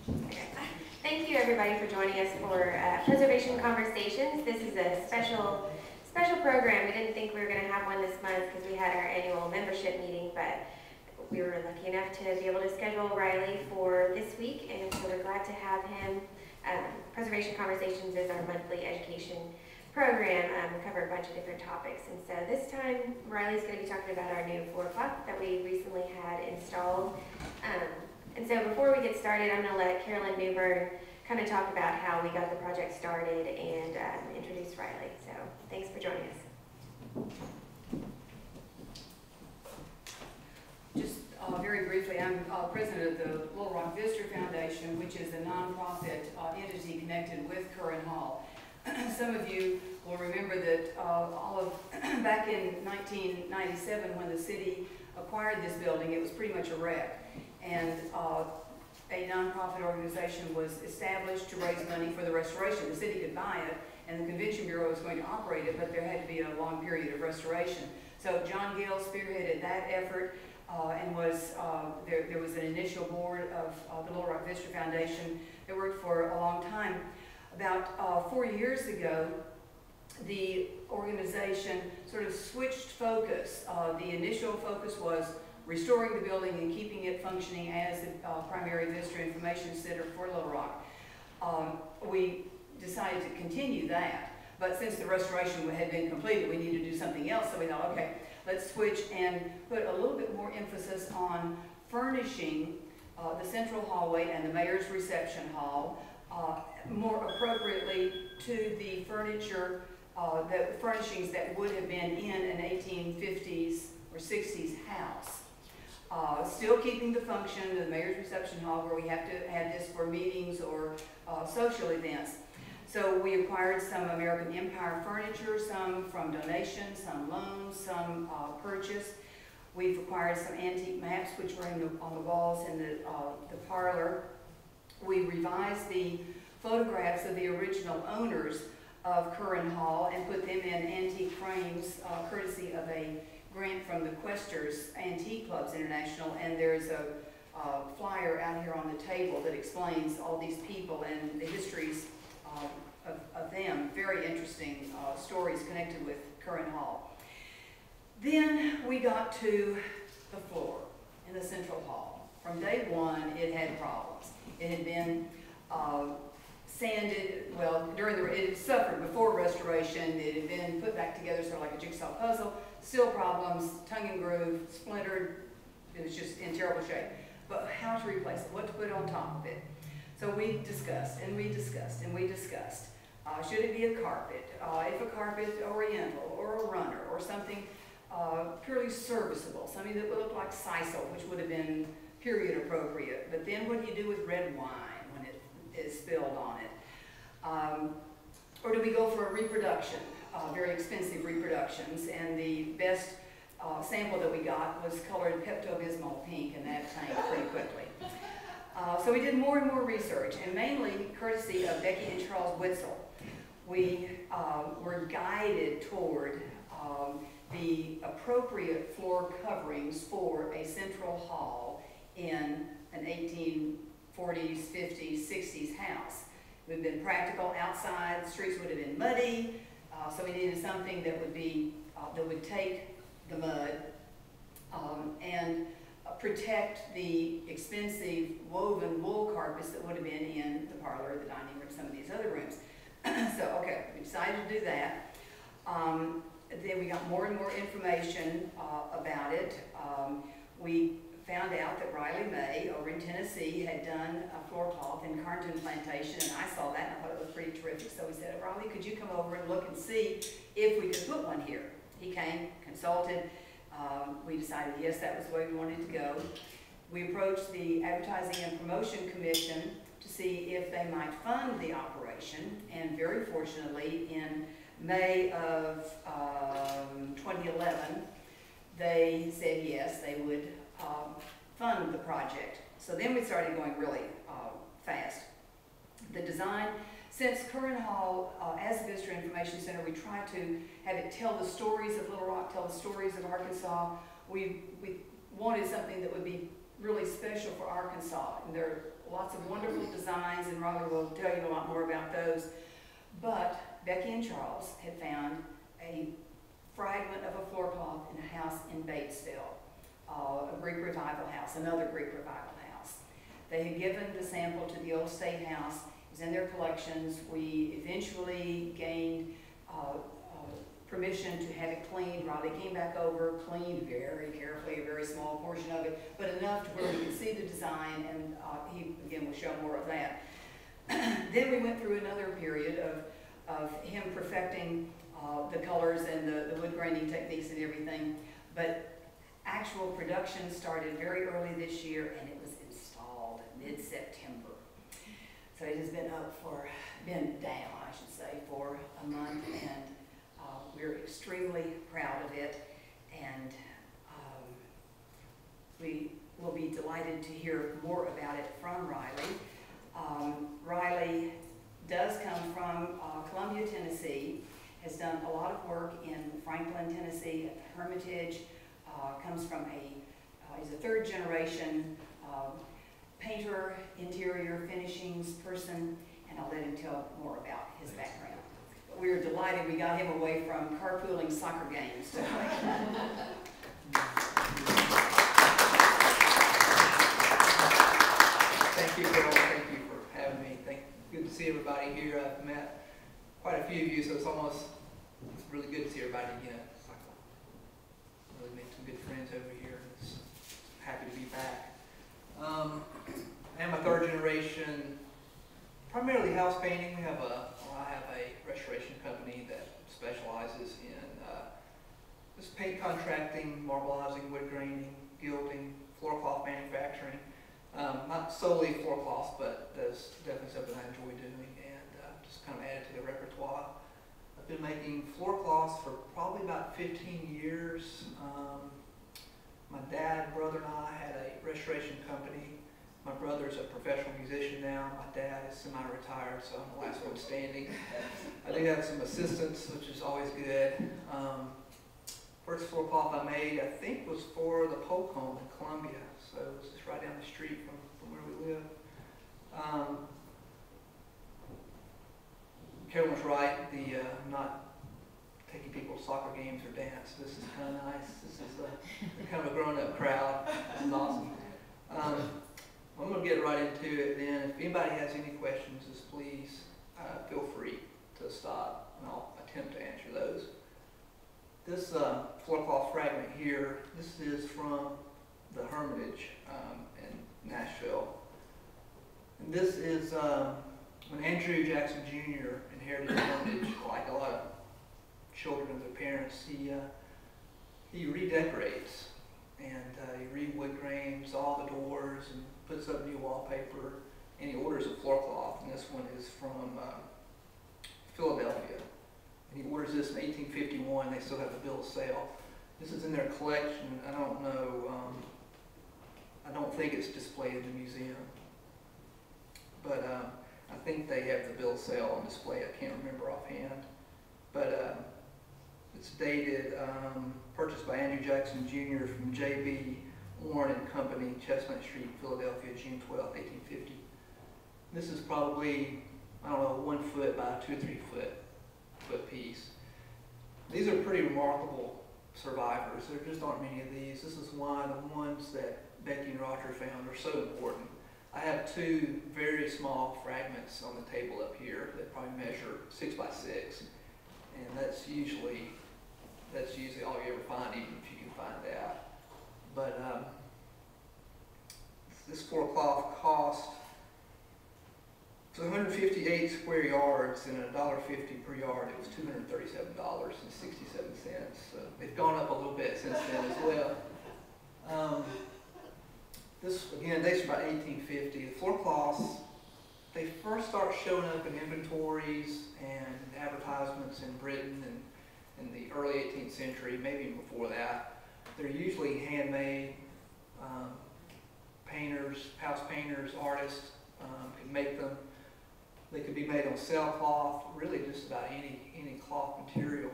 Okay. Thank you everybody for joining us for Preservation Conversations. This is a special program. We didn't think we were going to have one this month because we had our annual membership meeting, but we were lucky enough to be able to schedule Riley for this week, and so we're glad to have him. Preservation Conversations is our monthly education program. We cover a bunch of different topics, and so this time Riley's going to be talking about our new floorcloth that we recently had installed. And so before we get started, I'm going to let Carolyn Newburn kind of talk about how we got the project started and introduce Riley. So thanks for joining us. Just very briefly, I'm president of the Little Rock Visitor Foundation, which is a nonprofit entity connected with Curran Hall. Some of you will remember that back in 1997, when the city acquired this building, it was pretty much a wreck. And a nonprofit organization was established to raise money for the restoration. The city could buy it, and the Convention Bureau was going to operate it, but there had to be a long period of restoration. So John Gale spearheaded that effort, and there was an initial board of the Little Rock Visitor Foundation that worked for a long time. About 4 years ago, the organization sort of switched focus. The initial focus was restoring the building and keeping it functioning as the primary visitor information center for Little Rock. We decided to continue that, but since the restoration had been completed, we needed to do something else, so we thought, okay, let's switch and put a little bit more emphasis on furnishing the central hallway and the mayor's reception hall more appropriately to the furniture, the furnishings that would have been in an 1850s or 60s house. Still keeping the function of the mayor's reception hall, where we have to have this for meetings or social events. So we acquired some American Empire furniture, some from donations, some loans, some purchase. We've acquired some antique maps, which were on the walls in the parlor. We revised the photographs of the original owners of Curran Hall and put them in antique frames, courtesy of a grant from the Questers Antique Clubs International, and there's a flyer out here on the table that explains all these people and the histories of them. Very interesting stories connected with Curran Hall. Then we got to the floor in the central hall. From day one, it had problems. It had been sanded, well, it had suffered before restoration. It had been put back together sort of like a jigsaw puzzle. Still problems, tongue and groove, splintered. It was just in terrible shape. But how to replace it, what to put on top of it. So we discussed and we discussed and we discussed. Should it be a carpet? If a carpet, oriental or a runner or something purely serviceable, something that would look like sisal, which would have been period appropriate. But then what do you do with red wine when it is spilled on it? Or do we go for a reproduction? Very expensive reproductions, and the best sample that we got was colored Pepto-Bismol pink, and that tanked pretty quickly. So we did more and more research, and mainly courtesy of Becky and Charles Witzel. We were guided toward the appropriate floor coverings for a central hall in an 1840s, 50s, 60s house. We've been practical outside. The streets would have been muddy. So we needed something that would be that would take the mud and protect the expensive woven wool carpets that would have been in the parlor, the dining room, some of these other rooms. So okay, we decided to do that. Then we got more and more information about it. We found out that Riley May over in Tennessee had done a floorcloth in Carnton Plantation, and I saw that and I thought it was pretty terrific. So we said, Riley, could you come over and look and see if we could put one here? He came, consulted. We decided, yes, that was the way we wanted to go. We approached the Advertising and Promotion Commission to see if they might fund the operation, and very fortunately, in May of 2011, they said yes, they would fund the project. So then we started going really fast. The design, since Curran Hall, as a visitor information center, we try to have it tell the stories of Little Rock, tell the stories of Arkansas. We wanted something that would be really special for Arkansas. And there are lots of wonderful designs, and Riley will tell you a lot more about those. But Becky and Charles had found a fragment of a floorcloth in a house in Batesville, a Greek Revival house, another Greek Revival house. They had given the sample to the old State House. It was in their collections. We eventually gained permission to have it cleaned. Riley came back over, cleaned very carefully a very small portion of it, but enough to where we could see the design, and he, again, will show more of that. Then we went through another period of him perfecting the colors and the wood graining techniques and everything, but actual production started very early this year, and it was installed mid-September. So it has been down, I should say, for a month, and we're extremely proud of it, and we will be delighted to hear more about it from Riley. Riley does come from Columbia, Tennessee, has done a lot of work in Franklin, Tennessee, at the Hermitage, comes from he's a third generation painter, interior finishings person, and I'll let him tell more about his background. But we were delighted we got him away from carpooling soccer games tonight. Thank you, Carol. Thank you for having me. Good to see everybody here. I've met quite a few of you, so it's really good to see everybody again. It's like really made some good friends over here. It's happy to be back. I am a third generation, primarily house painting. I have a restoration company that specializes in just paint contracting, marbleizing, wood graining, gilding, floorcloth manufacturing. Not solely floorcloth, but that's definitely something I enjoy doing, and just kind of added to the repertoire. I've been making floorcloths for probably about 15 years. My dad, brother, and I had a restoration company. My brother's a professional musician now. My dad is semi-retired, so I'm the last one standing. I do have some assistants, which is always good. First floorcloth I made, I think, was for the Polk home in Columbia, so it's just right down the street from where we live. Carolyn was right. I'm not taking people to soccer games or dance. This is kind of nice. This is kind of a grown-up crowd. This is awesome. I'm going to get right into it then. If anybody has any questions, just please feel free to stop, and I'll attempt to answer those. This floorcloth fragment here, this is from the Hermitage in Nashville. And this is when Andrew Jackson Jr. inherited the Hermitage, like a lot of children of their parents, he redecorates, and he re-wood grains all the doors and puts up new wallpaper, and he orders a floorcloth, and this one is from Philadelphia. And he orders this in 1851. They still have the bill of sale. This is in their collection. I don't know, I don't think it's displayed in the museum, but I think they have the bill of sale on display. I can't remember offhand, but it's dated, purchased by Andrew Jackson Jr. from J.B. Warren and Company, Chestnut Street, Philadelphia, June 12, 1850. This is probably, I don't know, 1 foot by 2 or 3 foot piece. These are pretty remarkable survivors. There just aren't many of these. This is why the ones that Becky and Roger found are so important. I have 2 very small fragments on the table up here that probably measure 6 by 6, and that's usually all you ever find, even if you can find that. But this floorcloth cost 158 square yards and $1.50 per yard. It was $237.67. So they've gone up a little bit since then as well. This again dates about 1850. The floorcloths, they first start showing up in inventories and advertisements in Britain and in the early 18th century, maybe even before that. They're usually handmade. Painters, house painters, artists can make them. They could be made on sailcloth, really just about any cloth material.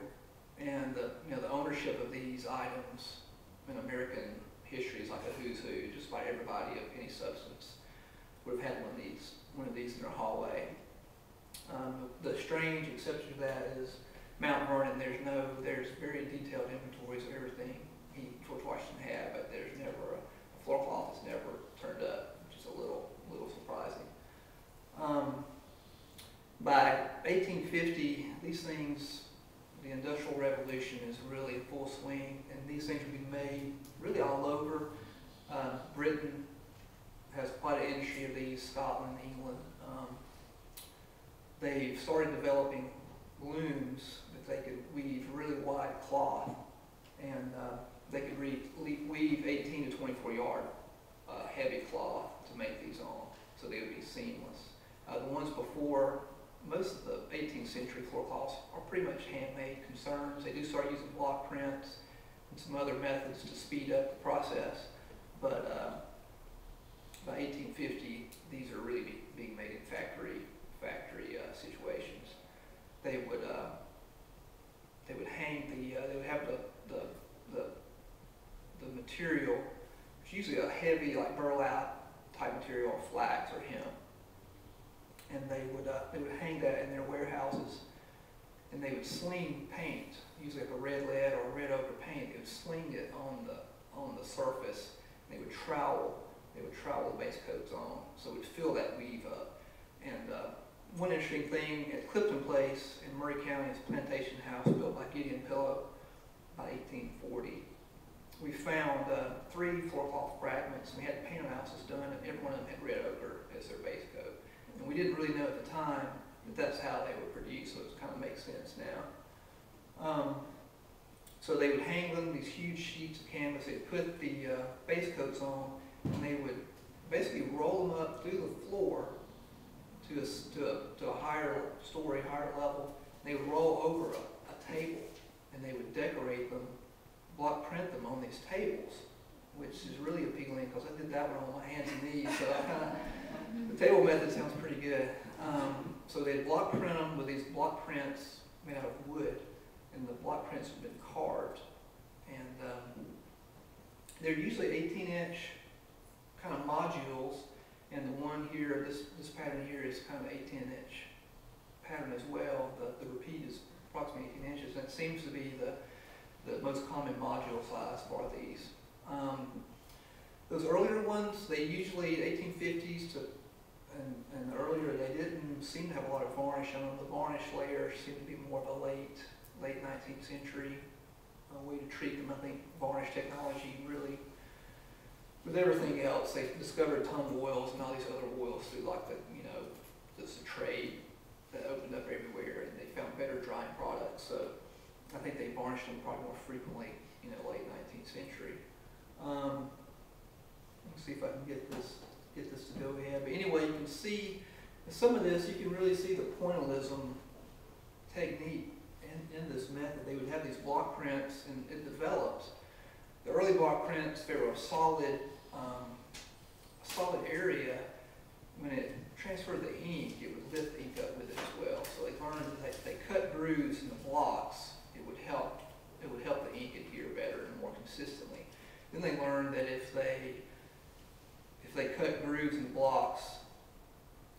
And the ownership of these items in American history is like a who's who. Just about everybody of any substance would have had one of these in their hallway. The strange exception to that is Mount Vernon. There's very detailed inventories of everything George Washington had, but there's never a floor cloth has never turned up, which is a little surprising. By 1850, these things, the Industrial Revolution is really in full swing, and these things will be made really all over. Britain has quite an industry of these, Scotland, England. They've started developing looms that they could weave really wide cloth, and they could weave 18 to 24 yard heavy cloth to make these on, so they would be seamless. The ones before, most of the 18th century floor cloths are pretty much handmade concerns. They do start using block prints and some other methods to speed up the process, but by 1850, these are really being made in factory situations. They would hang they would have the material, which is usually a heavy like burlap type material, or flax or hemp, and they would hang that in their warehouses, and they would sling paint, usually like a red lead or a red ochre paint. They would sling it on the surface, and they would trowel the base coats on, so it would fill that weave up. And one interesting thing at Clifton Place in Murray County is a plantation house built by Gideon Pillow by 1840. We found 3 floorcloth fragments, and we had paint analysis done, and every one of them had red ochre as their base coat. And we didn't really know at the time that that's how they were produced, so it kind of makes sense now. So they would hang them, these huge sheets of canvas. They'd put the base coats on, and they would basically roll them up through the floor to a higher story, higher level. They would roll over a table, and they would decorate them, block print them on these tables, which is really appealing because I did that one on my hands and knees. So the table method sounds pretty good. So they'd block print them with these block prints made out of wood, and the block prints have been carved. And they're usually 18-inch kind of modules, and the one here, this pattern here is kind of 18-inch pattern as well. The repeat is approximately 18 inches, and it seems to be the most common module size for these. Those earlier ones, they usually, 1850s and earlier, they didn't seem to have a lot of varnish on them. The varnish layers seem to be more of a late 19th century way to treat them. I think varnish technology really, with everything else, they discovered tongue oils and all these other oils through like the trade that opened up everywhere, and they found better drying products. So I think they varnished them probably more frequently, late 19th century. Let's see if I can get this to go ahead. But anyway, you can see some of this. You can really see the pointillism technique in this method. They would have these block prints, and it developed. The early block prints, they were a solid area. When it transferred the ink, it would lift the ink up with it as well. So they learned that if they cut grooves in the blocks, it would help the ink adhere better and more consistently. Then they learned that if they cut grooves in the blocks,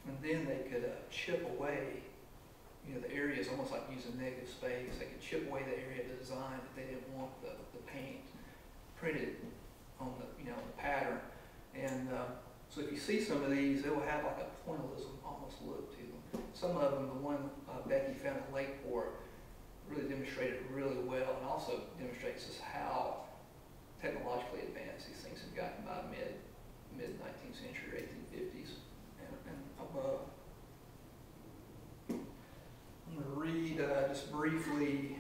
and then they could chip away, the areas, almost like using negative space. They could chip away the area of the design that they didn't want the paint printed on the pattern. And so if you see some of these, they will have like a pointillism almost look to them. Some of them, the one Becky found at Lakeport, really demonstrated really well, and also demonstrates just how technologically advanced these things have gotten by mid 19th century, 1850s and above. I'm going to read just briefly.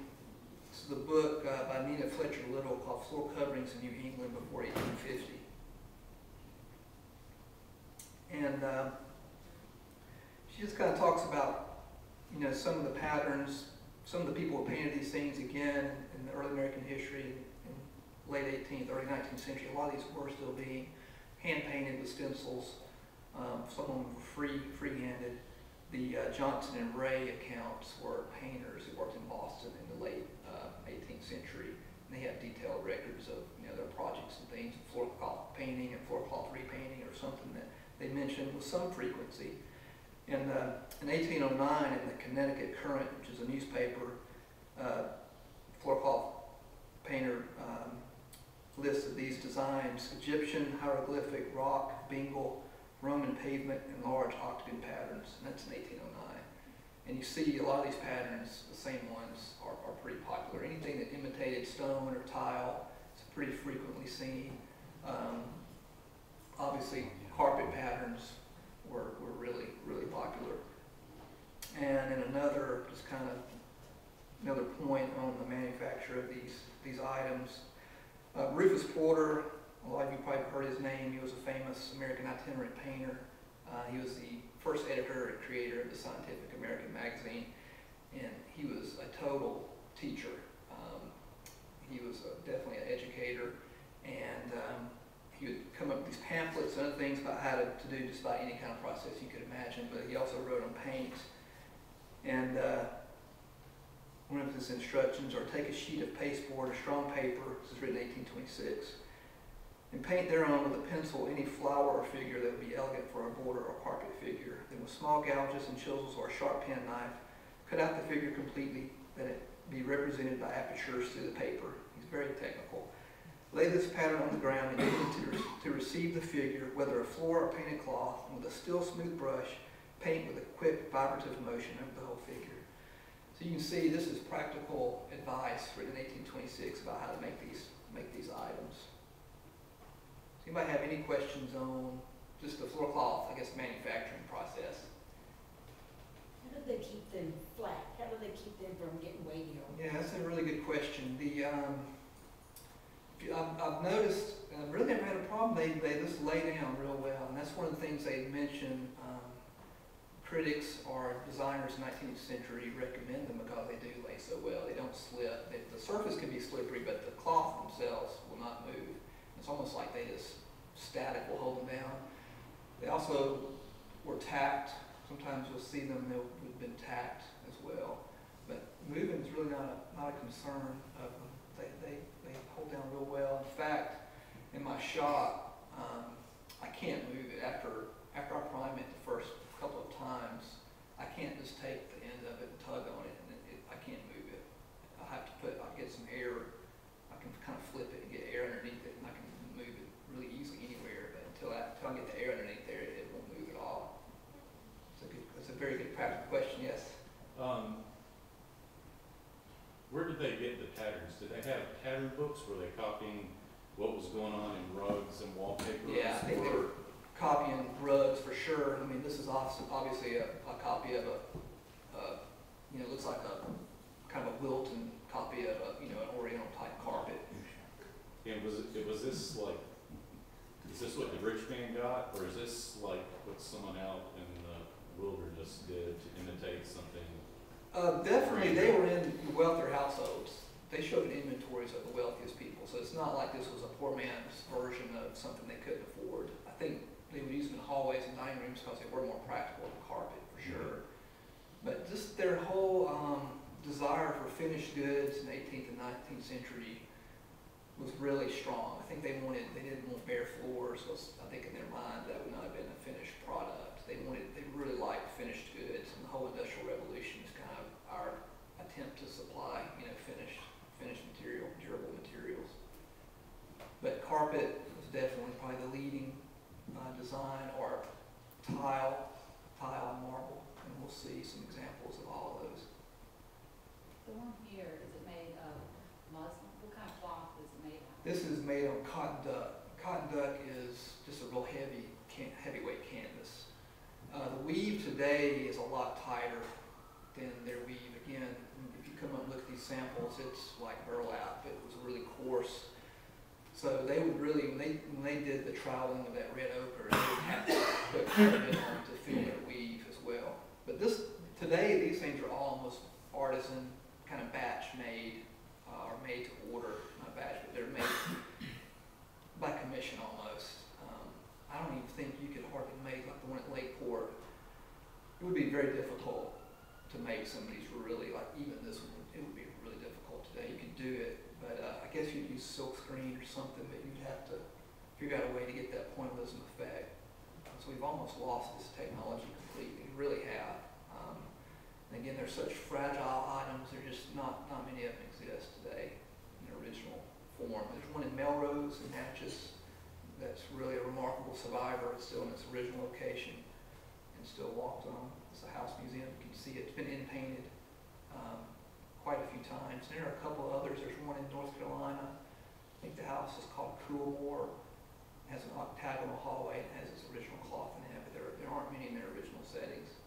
This is the book by Nina Fletcher Little called Floor Coverings in New England Before 1850. And she just kind of talks about, some of the patterns, some of the people who painted these things again in the early American history in late 18th, early 19th century. A lot of these were still being hand painted with stencils. Some of them were free-handed. The Johnson and Ray accounts were painters who worked in Boston in the late 18th century, and they have detailed records of their projects and things. Floor painting and floorcloth repainting, or something that they mentioned with some frequency. In 1809, in the Connecticut Current, which is a newspaper, floorcloth painter listed these designs: Egyptian, hieroglyphic, rock, Bengal, Roman pavement, and large octagon patterns. And that's in 1809. And you see a lot of these patterns, the same ones, are pretty popular. Anything that imitated stone or tile is pretty frequently seen. Obviously, carpet patterns were really, really popular. And in another, just kind of another point on the manufacture of these items, Rufus Porter, a lot of you probably heard his name. He was a famous American itinerant painter. He was the first editor and creator of the Scientific American magazine, and he was a total teacher. He was definitely an educator, and he would come up with these pamphlets and other things about how to do just about any kind of process you could imagine, but he also wrote on paint. And one of his instructions are: take a sheet of pasteboard or strong paper, this is written in 1826, and paint thereon with a pencil any flower or figure that would be elegant for a border or carpet figure. Then with small gouges and chisels or a sharp pen knife, cut out the figure completely, that it be represented by apertures through the paper. He's very technical. Lay this pattern on the ground and begin to receive the figure, whether a floor or painted cloth, and with a still smooth brush, paint with a quick vibrative motion over the whole figure. So you can see this is practical advice written in 1826 about how to make these items. Does anybody have any questions on just the floorcloth, I guess, manufacturing process? How do they keep them flat? How do they keep them from getting weighty? Yeah, that's a really good question. I've noticed, I've really never had a problem. They just lay down real well, and that's one of the things they mention. Critics or designers in the 19th century recommend them because they do lay so well. They don't slip. The surface can be slippery, but the cloth themselves will not move. It's almost like they just static will hold them down. They also were tacked. Sometimes you'll see them, they've been tacked as well. But moving is really not a concern of them. They hold down real well. In fact, in my shop, I can't move it after I prime it the first couple of times. I can't just take the end of it and tug on it, and I can't move it. I get some air. I can kind of flip it and get air underneath it, and I can move it really easily anywhere. But until I get the air underneath there, it won't move at all. It's a very good practical question. Yes. Where did they get the patterns? Did they have pattern books? Were they copying what was going on in rugs and wallpaper? Yeah, I think they were copying rugs for sure. I mean, this is obviously a copy of looks like a kind of a Wilton copy of an Oriental type carpet. And was this like, is this what the rich man got, or is this like what someone out in the wilderness did to imitate something? Definitely, they were in wealthier households. They showed inventories of the wealthiest people, so it's not like this was a poor man's version of something they couldn't afford. I think they would use them in hallways and dining rooms because they were more practical than carpet, for sure. But just their whole desire for finished goods in the 18th and 19th century was really strong. I think they didn't want bare floors, because I think in their mind that would not have been a finished product. They really liked finished goods, and the whole Industrial Revolution is kind of our attempt to supply, finished material, durable materials. But carpet was definitely probably the leading design, or tile and marble, and we'll see some examples of all of those. The one here, is it made of muslin? What kind of cloth is it made of? This is made on cotton duck. Cotton duck is just a real heavyweight canvas. The weave today is a lot tighter than their weave. Again, if you come up and look at these samples, it's like burlap. It was really coarse. So they would really, when they did the troweling of that red ochre, they would have to put carbon on to fit their weave as well. But today, these things are all almost artisan, kind of batch made, or made to order. Not batch, but they're made by commission almost. I don't even think you could hardly make like the one at Lakeport. It would be very difficult to make some of these really, like even this one, it would be really difficult today. You could do it, but I guess you'd use silk screen or something, but you'd have to figure out a way to get that pointillism effect. So we've almost lost this technology completely, we really have. And again, they're such fragile items, there just not many of them exist today in their original form. There's one in Melrose in Natchez that's really a remarkable survivor. It's still in its original location and still walked on. It's a house museum, you can see it. It's been in-painted quite a few times. And there are a couple others. There's one in North Carolina. I think the house is called Quapaw. It has an octagonal hallway and has its original cloth in it, but there aren't many in their original settings.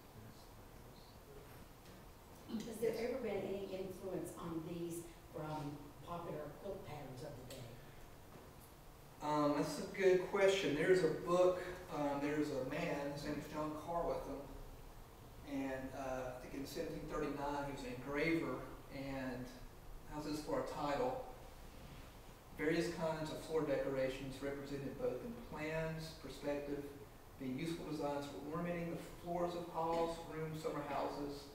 Has there ever been any influence on these from popular quilt patterns of the day? That's a good question. There's a book, there's a man, his name is John Carwitham, and I think in 1739 he was an engraver, and how's this for a title? Various kinds of floor decorations represented both in plans, perspective, being useful designs for ornamenting the floors of halls, rooms, summer houses,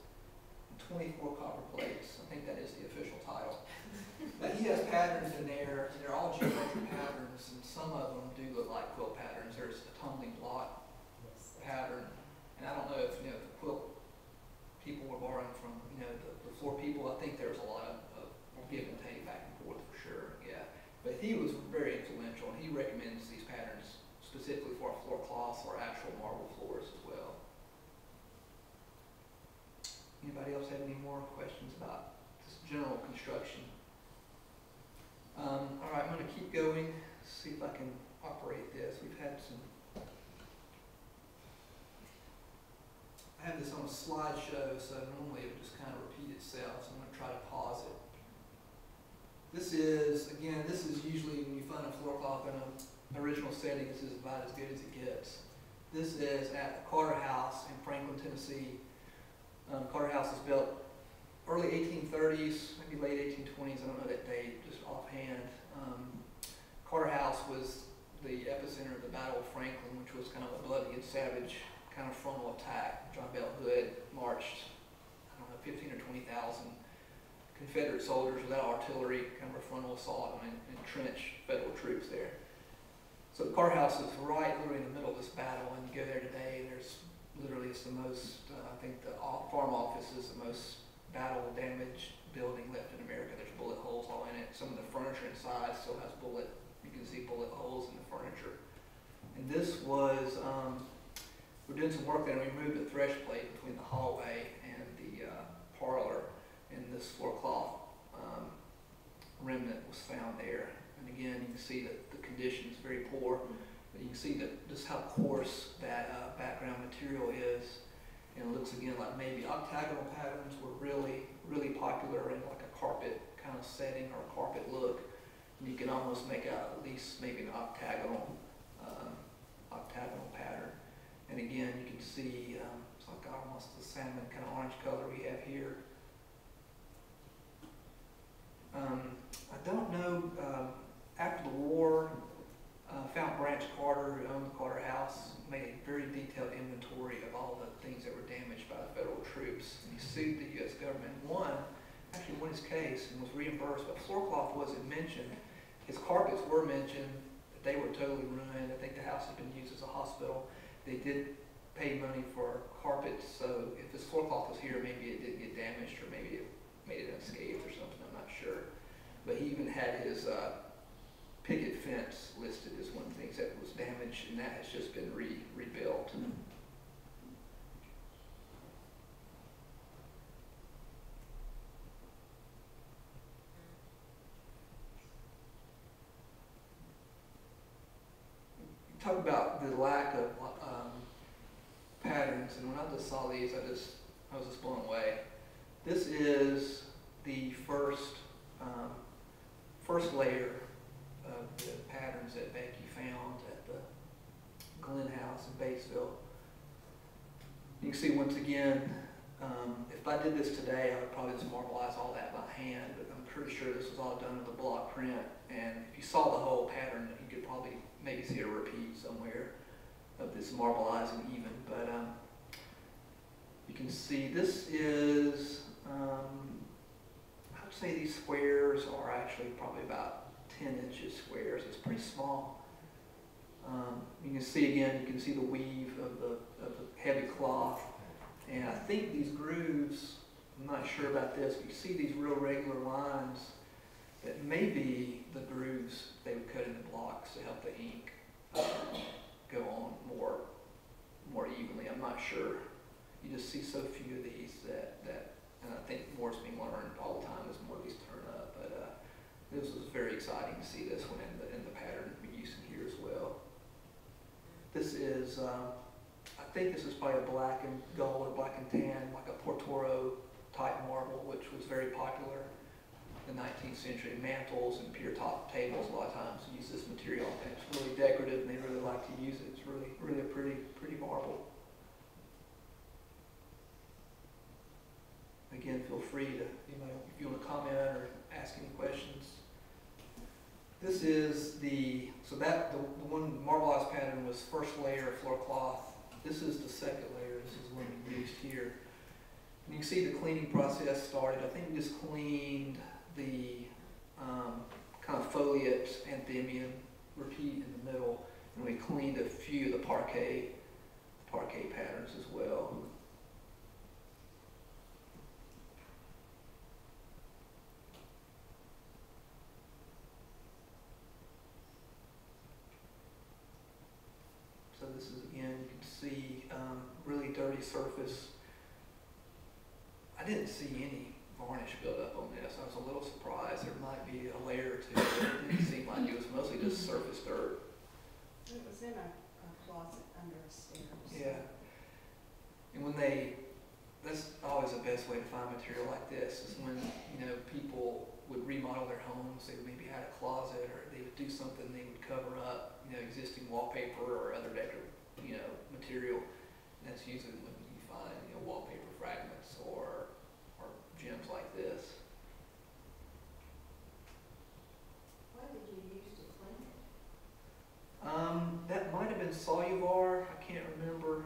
24 copper plates. I think that is the official title. But he has patterns in there, and they're all geometric patterns, and some of them do look like quilt patterns. There's a tumbling block pattern, and I don't know if the quilt people were borrowing from the floor people. I think there's a lot of give and take back and forth for sure. Yeah, but he was very influential, and he recommends these patterns specifically for floor cloths or actual marble floors as well. Anybody else have any more questions about this general construction? All right, I'm going to keep going, see if I can operate this. We've had some, I have this on a slideshow, so normally it would just kind of repeat itself, so I'm going to try to pause it. This is, again, this is usually when you find a floor cloth in an original setting, this is about as good as it gets. This is at the Carter House in Franklin, Tennessee. Carter House was built early 1830s, maybe late 1820s, I don't know that date, just offhand. Carter House was the epicenter of the Battle of Franklin, which was kind of a bloody and savage kind of frontal attack. John Bell Hood marched, I don't know, 15 or 20,000 Confederate soldiers without artillery, kind of a frontal assault and entrenched Federal troops there. So the Carter House is right literally in the middle of this battle, and you go there today, and there's literally, it's the most, I think the farm office is the most battle damaged building left in America. There's bullet holes all in it. Some of the furniture inside still has you can see bullet holes in the furniture. And this was, we're doing some work there, and we moved the thresh plate between the hallway and the parlor, and this floor cloth remnant was found there. And again, you can see that the condition is very poor. But you can see that just how coarse that background material is, and it looks again like maybe octagonal patterns were really, really popular in like a carpet kind of setting or a carpet look. And you can almost make out at least maybe an octagonal pattern. And again, you can see it's like almost the salmon kind of orange color we have here. I don't know. After the war. Found Branch Carter, who owned the Carter House, made a very detailed inventory of all the things that were damaged by the Federal troops. And he sued the U.S. government, won his case and was reimbursed, but Floorcloth wasn't mentioned. His carpets were mentioned, but they were totally ruined. I think the house had been used as a hospital. They did pay money for carpets, so if this Floorcloth was here, maybe it didn't get damaged, or maybe it made it unscathed or something, I'm not sure. But he even had his picket fence listed as one of the things that was damaged, and that has just been rebuilt. Talk about the lack of patterns, and when I just saw these, I was just blown away. This is the first layer of the patterns that Becky found at the Glenn House in Batesville. You can see once again, if I did this today, I would probably just marbleize all that by hand, but I'm pretty sure this was all done with a block print. And if you saw the whole pattern, you could probably maybe see a repeat somewhere of this marbleizing even. But you can see this is, I would say these squares are actually probably about 10 inches squares. It's pretty small. You can see again, you can see the weave of the heavy cloth. And I think these grooves, I'm not sure about this, but you see these real regular lines that may be the grooves they would cut in the blocks to help the ink go on more evenly. I'm not sure. You just see so few of these that and I think more is being learned all the time as more of these turn up. But this was very exciting to see this one in the pattern we use in here as well. This is, I think this is probably a black and gold or black and tan, like a Portoro type marble, which was very popular in the 19th century. Mantles and pier top tables a lot of times use this material, and it's really decorative, and they really like to use it. It's really a pretty marble. Again, feel free to, if you want to comment or ask any questions. This is the one marbleized pattern was first layer of floorcloth. This is the second layer. This is one we used here. And you can see the cleaning process started. I think we just cleaned the kind of foliate anthemium repeat in the middle, and we cleaned a few of the parquet patterns as well. So this is, again, you can see really dirty surface. I didn't see any varnish buildup on this. I was a little surprised. There might be a layer or two. It didn't seem like it was mostly just surface dirt. It was in a closet under a stairs. Yeah. And that's always the best way to find material like this, is when, people would remodel their homes. They maybe had a closet, or they would do something, they would cover up, existing wallpaper or other decorative, material. And that's usually when you find, wallpaper fragments or gems like this. What did you use to clean it? That might have been Soluvar. I can't remember.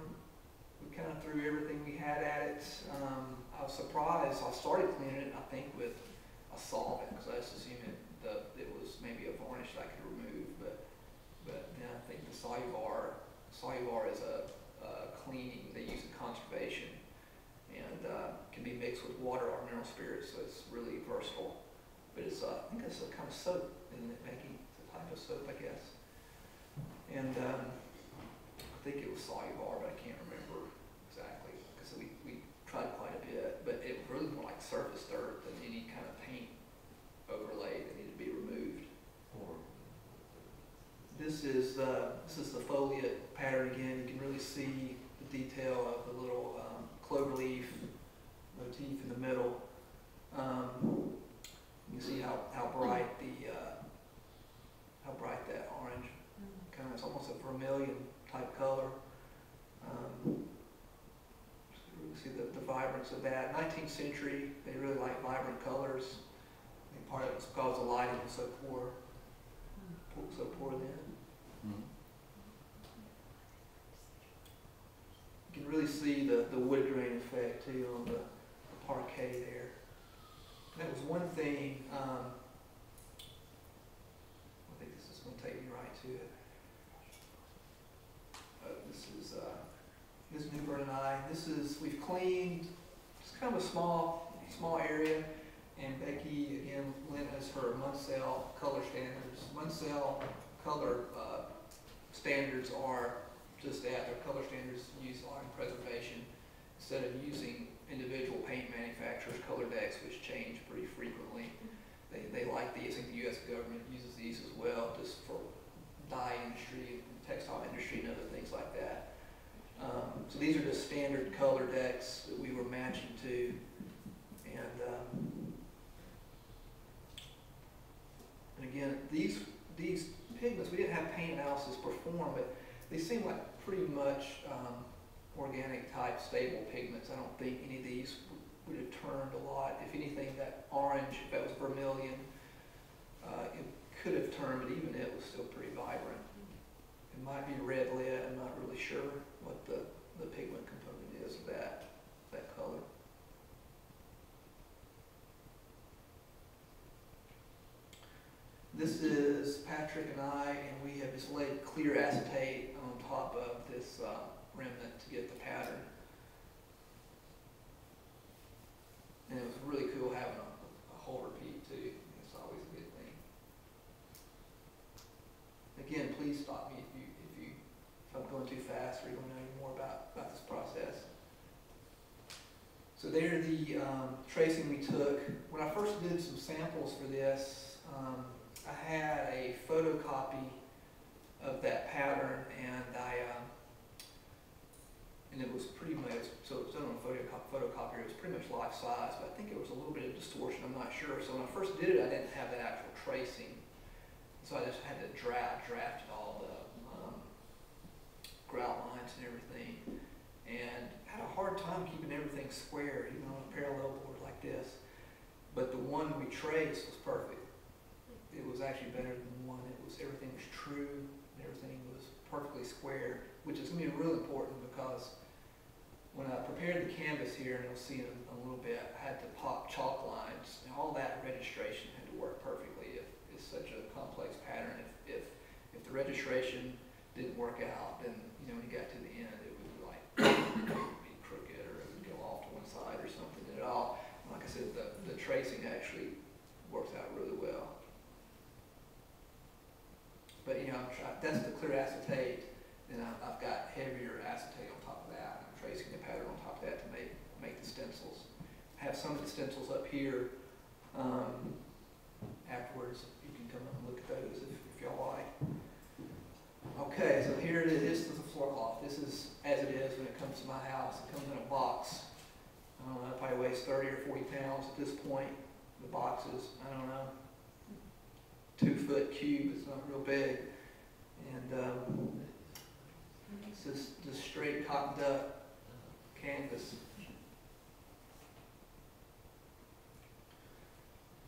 We kind of threw everything we had at it. I was surprised. I started cleaning it, I think, with a solvent, because I just assumed it was maybe a varnish that I could remove. But then I think the Soluvar is a cleaning they use in conservation, and can be mixed with water or mineral spirits, so it's really versatile. But I think it's a kind of soap, isn't it, Maggie? It's a type of soap, I guess. And I think it was Soluvar, but I can't remember exactly, because we tried quite a bit, but it was really more like surface dirt than any kind of paint overlay that needed to be removed. This is the foliate pattern again. You can really see the detail of the little clover leaf motif in the middle. You can see how bright that orange, kind of, it's almost a vermilion type color. You see the vibrance of that. 19th century, they really like vibrant colors. I think part of it was because the lighting was so poor then. You can really see the wood grain effect too on the parquet there. And that was one thing, I think this is going to take me right to it. This is Newburn and I. We've cleaned, it's kind of a small area, and Becky, again, lent us her Munsell color standards. Munsell color standards are just that. They're color standards used line preservation. Instead of using individual paint manufacturers' color decks, which change pretty frequently, they like these. I think the U.S. government uses these as well, just for dye industry, textile industry, and other things like that. So these are just standard color decks that we were matching to, and again, these pigments, we didn't have paint analysis performed, but they seem like pretty much organic type stable pigments. I don't think any of these would have turned a lot. If anything, that orange, if that was vermilion, it could have turned, but even it was still pretty vibrant. It might be red lead. I'm not really sure what the pigment component is of that color. This is Patrick and I, and we have just laid clear acetate on top of this remnant to get the pattern. And it was really cool having a whole repeat too. It's always a good thing. Again, please stop me if I'm going too fast or you want to know any more about this process. So there, the tracing we took. When I first did some samples for this, I had a photocopy of that pattern, and it was pretty much, so it was done on a photocopier. It was pretty much life size, but I think it was a little bit of distortion. I'm not sure. So when I first did it, I didn't have that actual tracing, so I just had to draft all the grout lines and everything, and had a hard time keeping everything square, even on a parallel board like this. But the one we traced was perfect. It was actually better than the one. Everything was true, and everything was perfectly square, which is going to be really important because when I prepared the canvas here, and you'll see in a little bit, I had to pop chalk lines, and all that registration had to work perfectly. It's such a complex pattern. If the registration didn't work out, then when you got to the end, it would like be crooked, or it would go off to one side or something at all. Like I said, the tracing actually works out really well. But that's the clear acetate. Then I've got heavier acetate on top of that. I'm tracing the pattern on top of that to make the stencils. I have some of the stencils up here. Afterwards, you can come up and look at those if y'all like. Okay, so here it is. This is a Floorcloth. This is as it is when it comes to my house. It comes in a box. I don't know, it probably weighs 30 or 40 pounds at this point. The box is, I don't know, 2-foot cube. It's not real big. And it's just straight cottoned up canvas.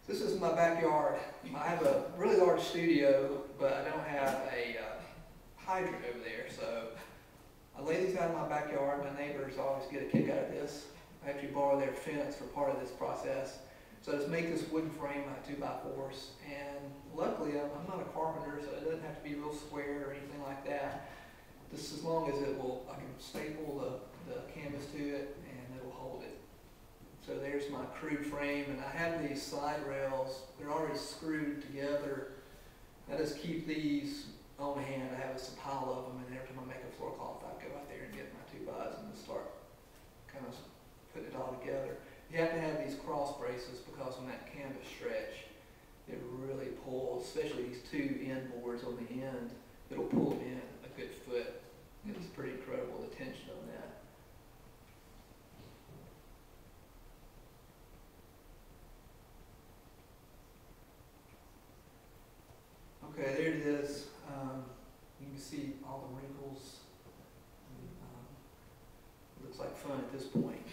This is my backyard. I have a really large studio, but I don't have a hydrant over there, so I lay these out in my backyard. My neighbors always get a kick out of this. I actually borrow their fence for part of this process. So I just make this wooden frame out of 2x4s, and luckily I'm not a carpenter, so it doesn't have to be real square or anything like that. Just as long as I can staple the canvas to it and it'll hold it. So there's my crude frame, and I have these side rails. They're already screwed together. I just keep these on hand. I have a pile of them, and every time I make a Floorcloth, I go out there and get my 2x and just start kind of putting it all together. You have to have these cross braces because when that canvas stretch, it really pulls, especially these two end boards on the end, it'll pull them in a good foot. It's pretty incredible, the tension on that. Okay, there it is. You can see all the wrinkles. It looks like fun at this point.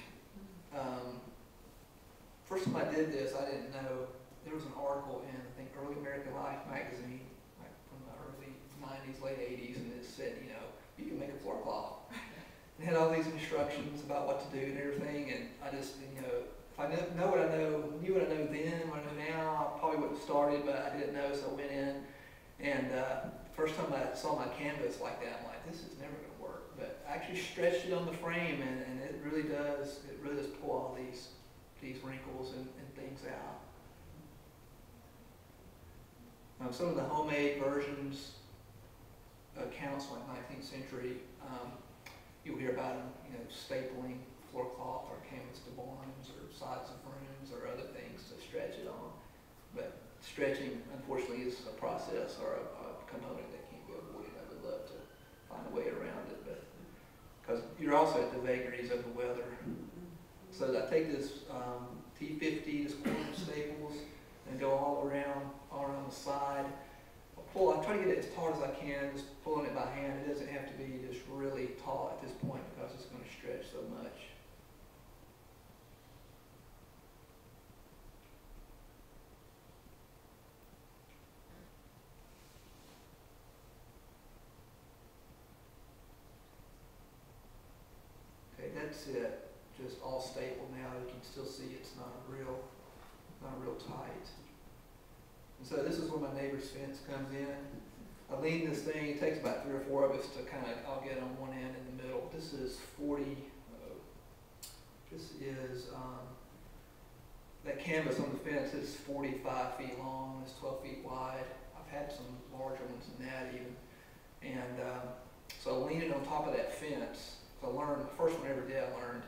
First time I did this, I didn't know. There was an article in, I think, Early American Life magazine, like from the early 90s, late 80s, and it said, you can make a Floorcloth. It had all these instructions about what to do and everything, and I just, if I knew what I know then, what I know now, I probably would have started, but I didn't know, so I went in. And first time I saw my canvas like that, I'm like, this is never going to work. But I actually stretched it on the frame, and it really does pull all these wrinkles and things out. Some of the homemade versions, accounts like 19th century, you'll hear about them, stapling Floorcloth or canvas to barns or sides of rooms or other things to stretch it on. But stretching, unfortunately, is a process or a component that can't be avoided. I would love to find a way around it, but because you're also at the vagaries of the weather. So I take this T50, this 4-inch staples, and go all around the side. I try to get it as taut as I can, just pulling it by hand. It doesn't have to be just really taut at this point because it's going to stretch so much. Okay, that's it. Just all stapled now. You can still see it's not real tight. And so this is where my neighbor's fence comes in. I lean this thing, it takes about 3 or 4 of us to kind of, I'll get on one end in the middle. This is 40, this is, that canvas on the fence is 45 feet long, it's 12 feet wide. I've had some larger ones than that even. And so I lean it on top of that fence. So I learned, the first one I ever did, I learned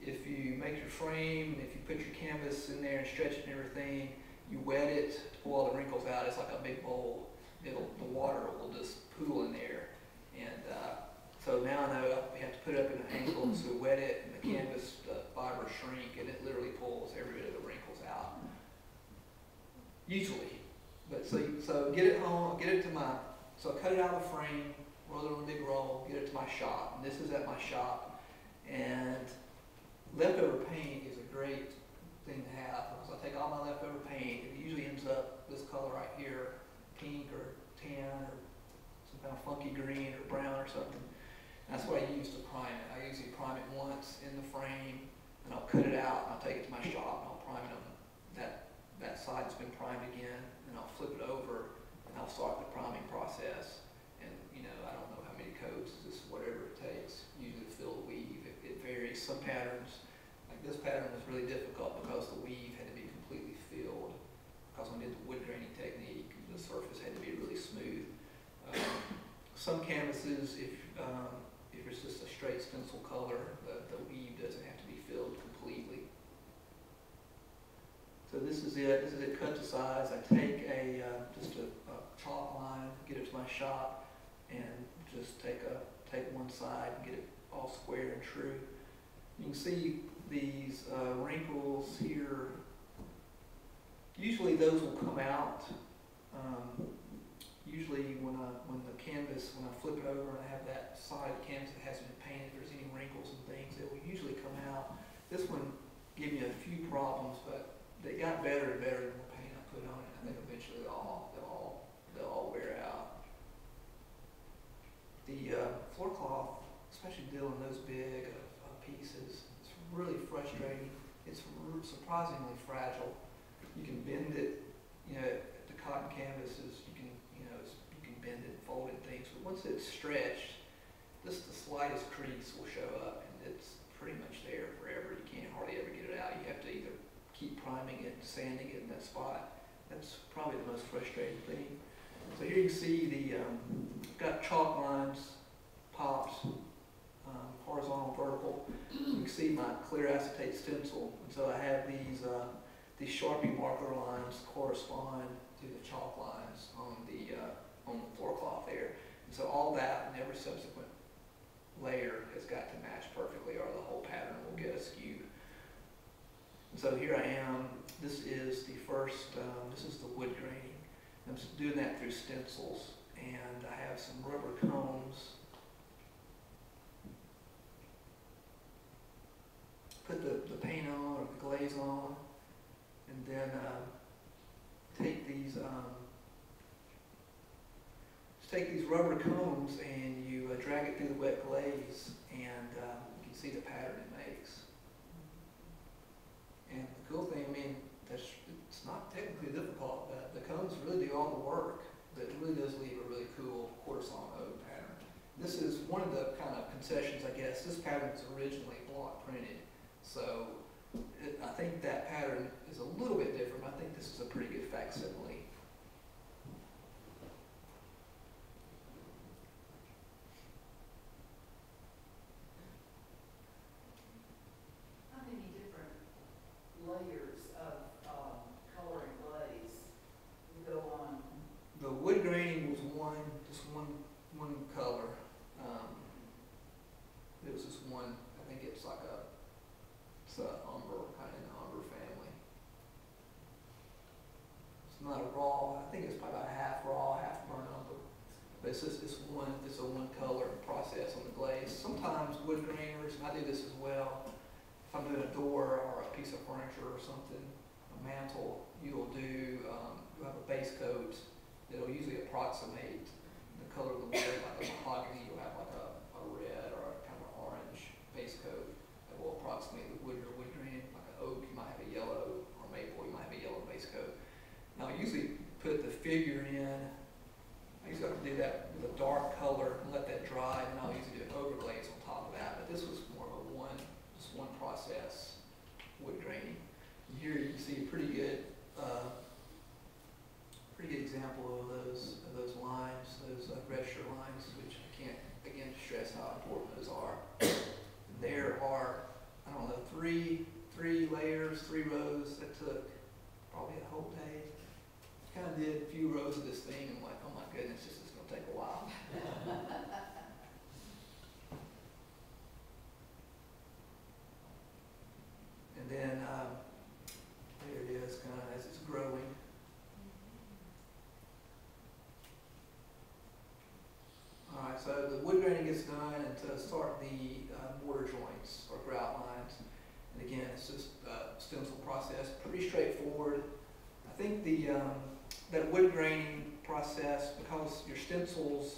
if you make your frame, if you put your canvas in there and stretch it and everything, you wet it to pull all the wrinkles out. It's like a big bowl. The water will just pool in there. And so now I know we have to put it up in an angle, so we wet it, and the canvas, the fibers shrink, and it literally pulls every bit of the wrinkles out. Usually. But so get it home, get it to my, so I cut it out of the frame, roll it on a big roll, get it to my shop. And this is at my shop. And leftover paint is a great thing to have, because I take all my leftover paint, it usually ends up this color right here, pink or tan or some kind of funky green or brown or something. That's what I use to prime it. I usually prime it once in the frame, and I'll cut it out, and I'll take it to my shop, and I'll prime it on that side that's been primed again, and I'll flip it over, and I'll start the priming process. And, you know, I don't know how many coats, just whatever it takes, usually to fill the weave. It varies. Some patterns, like this pattern was really difficult because the weave had to be completely filled, because when I did the wood graining technique, the surface had to be really smooth. Some canvases, if it's just a straight stencil color, the weave doesn't have to be filled completely. So this is it. This is it cut to size. I take just a chalk line, get it to my shop, and just take one side and get it all square and true. You can see these wrinkles here. Usually those will come out. Usually when the canvas, when I flip it over and I have that side of the canvas that hasn't been painted, if there's any wrinkles and things, it will usually come out. This one gave me a few problems, but they got better and better the more paint I put on it. I think eventually they'll all wear out. The Floorcloth, especially dealing those big pieces, it's really frustrating. It's surprisingly fragile. You can bend it, you know, the cotton canvases, you can bend it, fold it, things. But once it's stretched, just the slightest crease will show up, and it's pretty much there forever. You can't hardly ever get it out. You have to either keep priming it, sanding it in that spot. That's probably the most frustrating thing. So here you can see I've got chalk lines, pops, horizontal, vertical. You can see my clear acetate stencil, and so I have these Sharpie marker lines correspond to the chalk lines on the Floorcloth there. And so all that and every subsequent layer has got to match perfectly, or the whole pattern will get askew. And so here I am. This is the first, this is the wood graining. I'm just doing that through stencils, and I have some rubber combs. Put the paint on, or the glaze on, and then take these rubber combs and you drag it through the wet glaze, and you can see the pattern it makes. And the cool thing, I mean, it's not technically difficult, but the combs really do all the work. But it really does leave a really cool quarter-sawn ode pattern. This is one of the kind of concessions, I guess. This pattern was originally block printed, so I think that pattern is a little bit different. I think this is a pretty good facsimile. How many different layers of color and glaze go on? The wood graining was just one color. It was just one. I think it's like it's a umber, kind of in the umber family. It's not a raw. I think it's probably about half raw, half burnt umber. But it's a one color process on the glaze. Sometimes wood grainers, and I do this as well. If I'm doing a door or a piece of furniture or something, a mantle, you'll have a base coat that'll usually approximate the color of the wood. Like a mahogany, you'll have like a red or a kind of orange base coat that will approximate the wood or wood grain. Like an oak, you might have a yellow, or maple, you might have a yellow base coat. Now, usually figure in. I usually have to do that with a dark color and let that dry, and I'll usually do an overglaze on top of that. But this was more of a just one process wood graining. And here you can see a pretty good example of those lines, those register lines, which I can't again stress how important those are. And there are, I don't know, three layers, 3 rows that took probably a whole day. Kind of did a few rows of this thing, and I'm like, oh my goodness, this is going to take a while. And then there it is, kind of as it's growing. All right, so the wood graining gets done, and to start the mortar joints or grout lines. And again, it's just a stencil process, pretty straightforward. I think that wood graining process, because your stencils,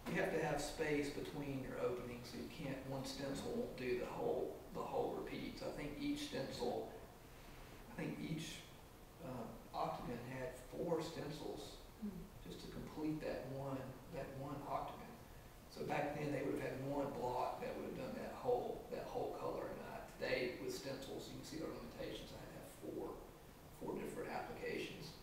you have to have space between your openings, so you can't, one stencil won't do the whole repeat. So I think each octagon had 4 stencils just to complete that one octagon. So back then they would have had one block that would have done that whole color. And today with stencils, you can see our limitations. I have 4 different applications.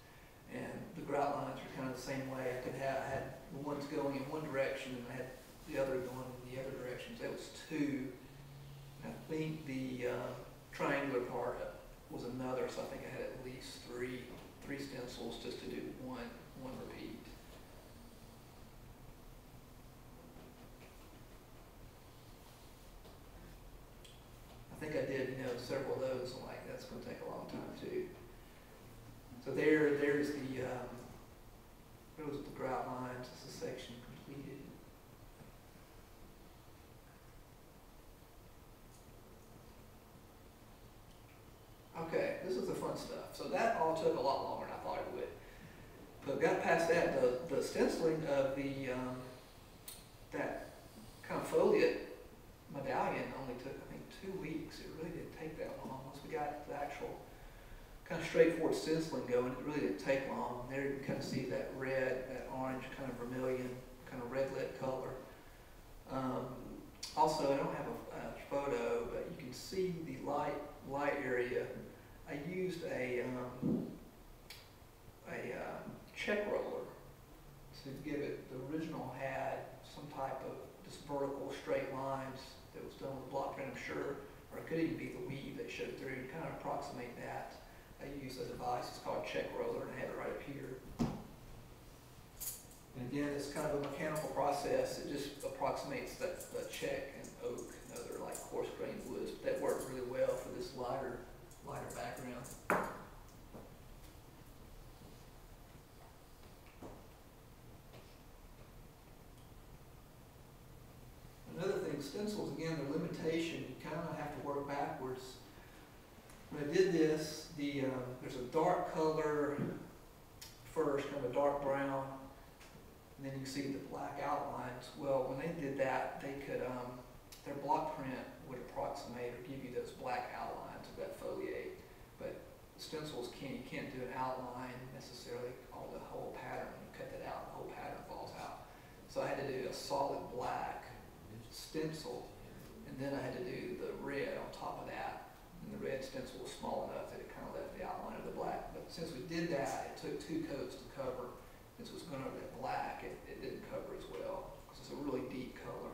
And the grout lines are kind of the same way. I had the ones going in one direction, and I had the other going in the other directions. That was 2. I think the triangular part was another, so I think I had at least 3 stencils just to do one repeat. I think I did, several of those. I'm like, that's going to take a long time too. So there's the grout lines. It's a section completed. Okay, this is the fun stuff. So that all took a lot longer than I thought it would. But got past that, the stenciling of that kind of foliate medallion only took, I think, 2 weeks. It really didn't take that long. Once we got the actual kind of straightforward stenciling going, it really didn't take long. There you can kind of see that red, that orange, kind of vermilion, kind of red lit color. Also, I don't have a photo, but you can see the light area. I used a check roller to give it. The original had some type of just vertical straight lines that was done with block print, I'm sure, or it could even be the weave that showed through to kind of approximate that. I used a device, it's called check roller, and I have it right up here. And again, it's kind of a mechanical process. It just approximates the check and oak and other like coarse grained woods that work really well for this lighter background. Another thing, stencils, again, their limitation, you kind of have to work backwards. When I did this, there's a dark color first, kind of a dark brown, and then you can see the black outlines. Well, when they did that, they could, their block print would approximate or give you those black outlines of that foliate. But stencils you can't do an outline necessarily, or the whole pattern. You cut that out, the whole pattern falls out. So I had to do a solid black stencil, and then I had to do the red on top of that. And the red stencil was small enough that it kind of left the outline of the black. But since we did that, it took 2 coats to cover. Since it was going over that black, it didn't cover as well, because it's a really deep color.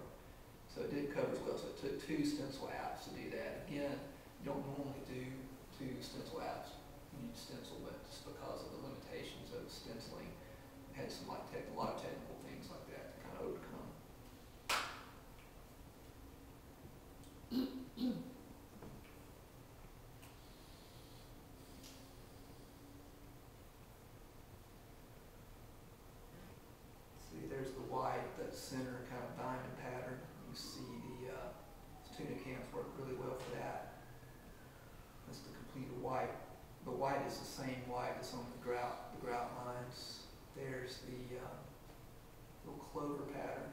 So it didn't cover as well, so it took 2 stencil apps to do that. Again, you don't normally do 2 stencil apps when you stencil, but just because of the limitations of stenciling, it had some a lot of technical things like that to kind of overcome. There's the white, that center kind of diamond pattern. You see the tuna cans work really well for that. That's the completed white. The white is the same white that's on the grout lines. There's the little clover pattern.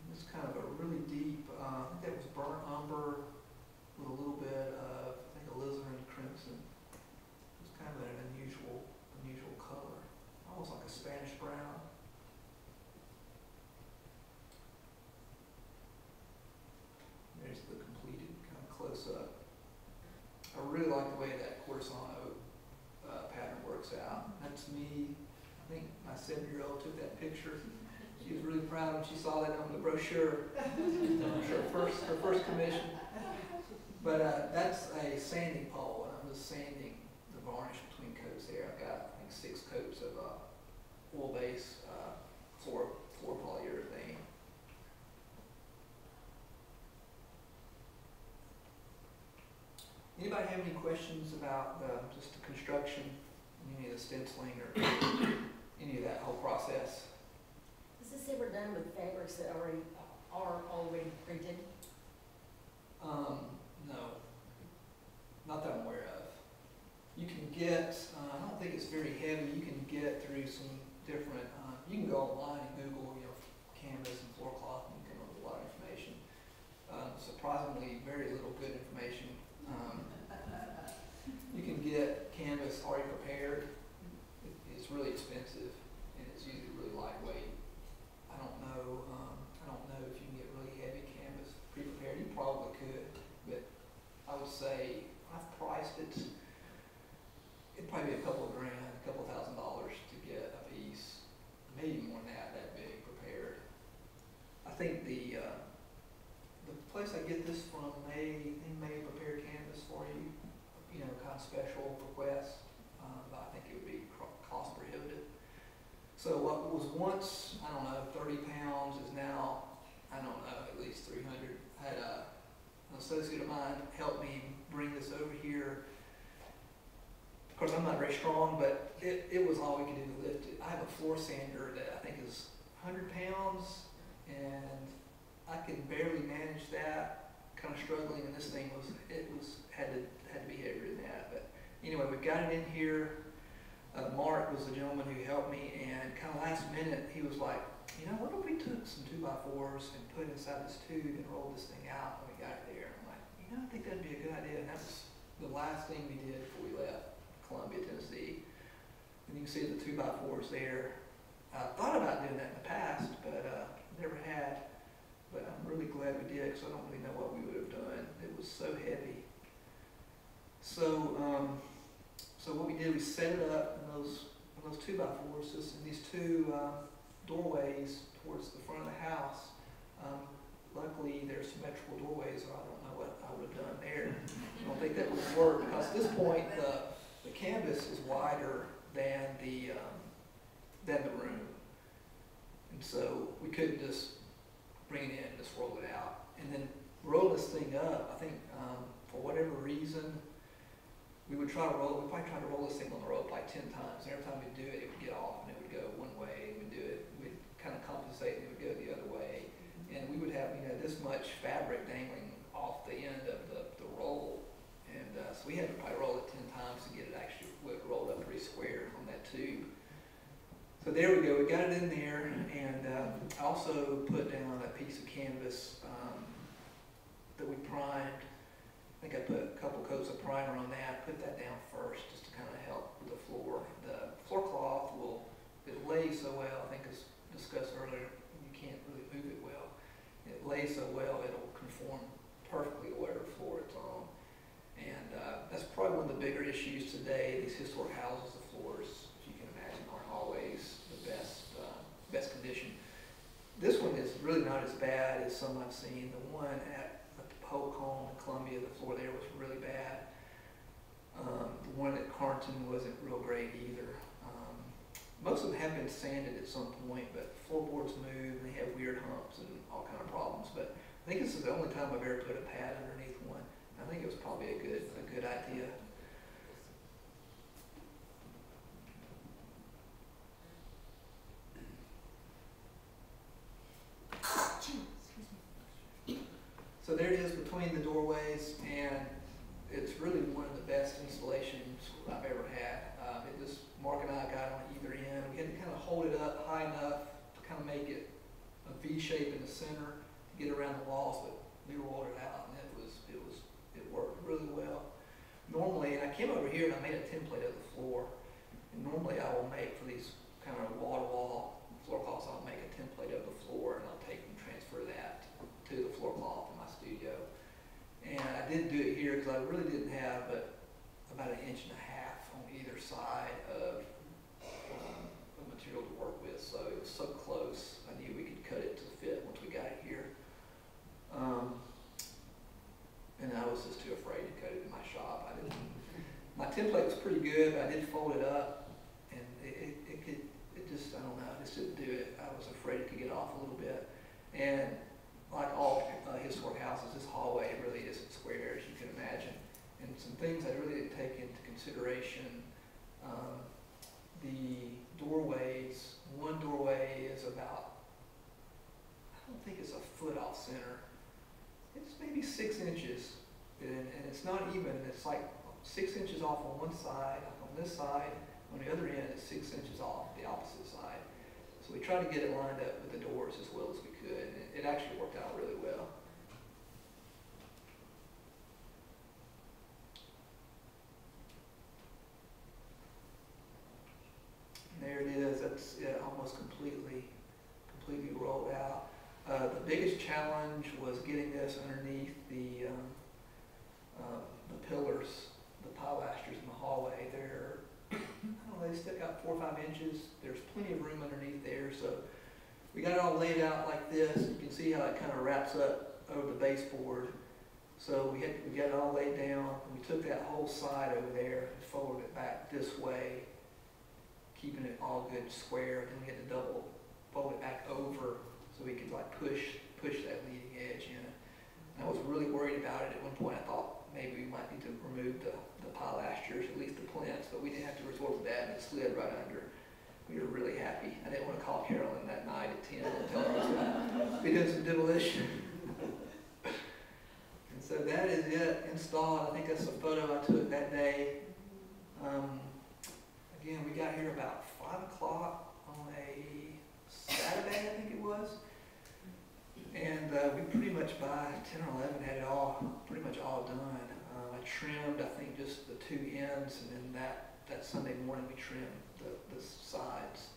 And it's kind of a really deep, I think that was burnt umber with a little bit of, I think, alizarin crimson. It's kind of an unusual That's me. I think my 7-year-old took that picture. She was really proud when she saw that on the brochure. Her first commission. But that's a sanding pole, and I'm just sanding the varnish between coats there. I've got, I think, 6 coats of oil-based floor polyurethane. Anybody have any questions about just the construction, any of the stenciling, or any of that whole process? Is this ever done with fabrics that are already printed? No, not that I'm aware of. You can get, I don't think it's very heavy, you can get through some different, you can go online and Google, canvas and Floorcloth, and you can learn a lot of information. Surprisingly, very little good information. You can get canvas already prepared. It's really expensive, and it's usually really lightweight. I don't know if you can get really heavy canvas pre-prepared. You probably could, but I would say I've priced it. It'd probably be a couple of grand, a couple $1,000 to get a piece, maybe more than that big prepared. I think the place I get this from, they may prepare canvas for you, kind of special request, but I think it would be cost prohibitive. So what was once, I don't know, 30 pounds is now, I don't know, at least 300. I had an associate of mine help me bring this over here. Of course, I'm not very strong, but it was all we could do to lift it. I have a floor sander that I think is 100 pounds, and I can barely manage that, kind of struggling, and this thing had to be heavier than that. But anyway, we got it in here. Mark was the gentleman who helped me, and kind of last minute, he was like, what if we took some 2x4s and put inside this tube and rolled this thing out when we got it there? I'm like, I think that'd be a good idea. And that was the last thing we did before we left Columbia, Tennessee. And you can see the 2x4s there. I thought about doing that in the past, but never had. But I'm really glad we did, because I don't really know what we would have done. It was so heavy. So what we did, we set it up in those 2x4s, just in these 2 doorways towards the front of the house. Luckily, they're symmetrical doorways, or I don't know what I would have done there. I don't think that would work, because at this point, the canvas is wider than the room. And so we couldn't just bring it in and just roll it out. And then roll this thing up, I think for whatever reason, we probably tried to roll this thing on the rope like 10 times. And every time we do it, it would get off and it would go one way, and we'd do it, we'd kind of compensate and it would go the other way. And we would have, this much fabric dangling off the end of the roll. And so we had to probably roll it 10 times to get it actually rolled up pretty square on that tube. So there we go, we got it in there, and I also put down a piece of canvas that we primed. I think I put a couple coats of primer on that, put that down first just to kind of help with the floor. The floor cloth it lays so well, I think as discussed earlier, you can't really move it well. It lays so well, it'll conform perfectly to whatever floor it's on. And that's probably one of the bigger issues today. These historic houses, the floors, if you can imagine, aren't always the best condition. This one is really not as bad as some I've seen. The one at the Polk Home in Columbia, the floor there was really bad. The one at Carnton wasn't real great either. Most of them have been sanded at some point, but floorboards move, and they have weird humps and all kind of problems. But I think this is the only time I've ever put a pad underneath one. I think it was probably a good idea. So there it is between the doorways, and it's really one of the best installations I've ever had. Mark and I got on either end. We had to kind of hold it up high enough to kind of make it a V shape in the center to get around the walls, but we rolled it out, and it worked really well. Normally, and I came over here and I made a template of the floor, and normally I will make, for these kind of wall-to-wall floor cloths, I'll make a template of the floor, and I'll take and transfer that to the floor cloth in my studio. And I didn't do it here because I really didn't have but about 1.5 inches on either side of And like all historic houses, this hallway really isn't square, as you can imagine. And some things I really didn't take into consideration, the doorways, one doorway is about, I don't think it's a foot off center. It's maybe 6 inches, and it's not even, it's like 6 inches off on one side, on this side, on the other end it's 6 inches off the opposite side. So we tried to get it lined up with the doors as well as we could, and it actually worked out really well. And there it is, that's almost completely rolled out. The biggest challenge was getting this underneath the pillars, the pilasters in the hallway. They're, I don't know, they stick out 4 or 5 inches. There's plenty of room underneath there, so we got it all laid out like this. You can see how it kind of wraps up over the baseboard. So we got it all laid down. And we took that whole side over there and folded it back this way, keeping it all good square. Then we had to double fold it back over so we could like push that leading edge in. And I was really worried about it. At one point I thought maybe we might need to remove the pilasters, at least the plinths, but we didn't have to resort to that, and it slid right under. We were really happy. I didn't want to call Carolyn that night at 10 and tell her I was going to be doing some demolition. And so that is it installed. I think that's a photo I took that day. Again, we got here about 5 o'clock on a Saturday, I think it was. And we pretty much by 10 or 11 had it all, pretty much all done. I trimmed, I think, just the 2 ends, and then that Sunday morning we trimmed the sides.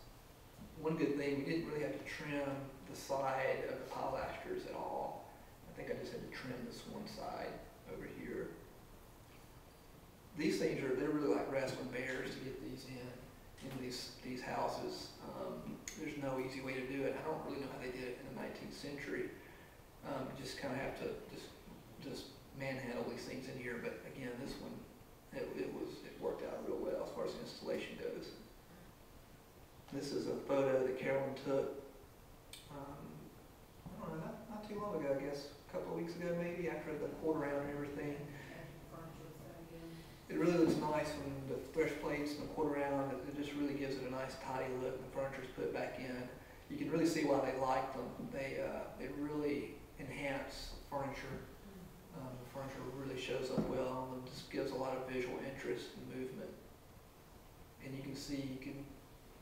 One good thing, we didn't really have to trim the side of the pilasters at all. I think I just had to trim this one side over here. These things they're really like wrestling bears to get these into these houses. There's no easy way to do it. I don't really know how they did it in the 19th century. You just kind of have to just manhandle these things in here. But again, this one, it worked out real well as far as the installation goes. This is a photo that Carolyn took, I don't know, not too long ago, I guess, a couple of weeks ago maybe, after the quarter round and everything. It really looks nice when the fresh plates and the quarter round, it just really gives it a nice tidy look. The furniture's put back in. You can really see why they like them. They really enhance furniture. The furniture really shows up well on them, just gives a lot of visual interest and movement. And you can see,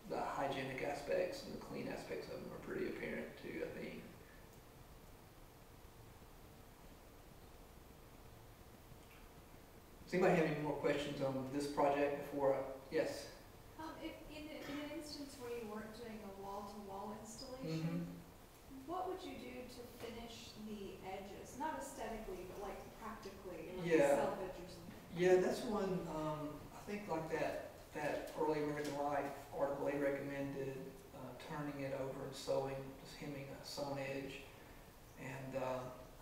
the hygienic aspects and the clean aspects of them are pretty apparent too, I think. Does anybody have any more questions on this project before yes? If in an instance where you weren't doing a wall-to-wall installation, what would you do to finish the edges? Not aesthetically, but like practically, like salvage or something? Yeah, that's one, I think like that Early American Life article, they recommended turning it over and sewing, just hemming a sewn edge. And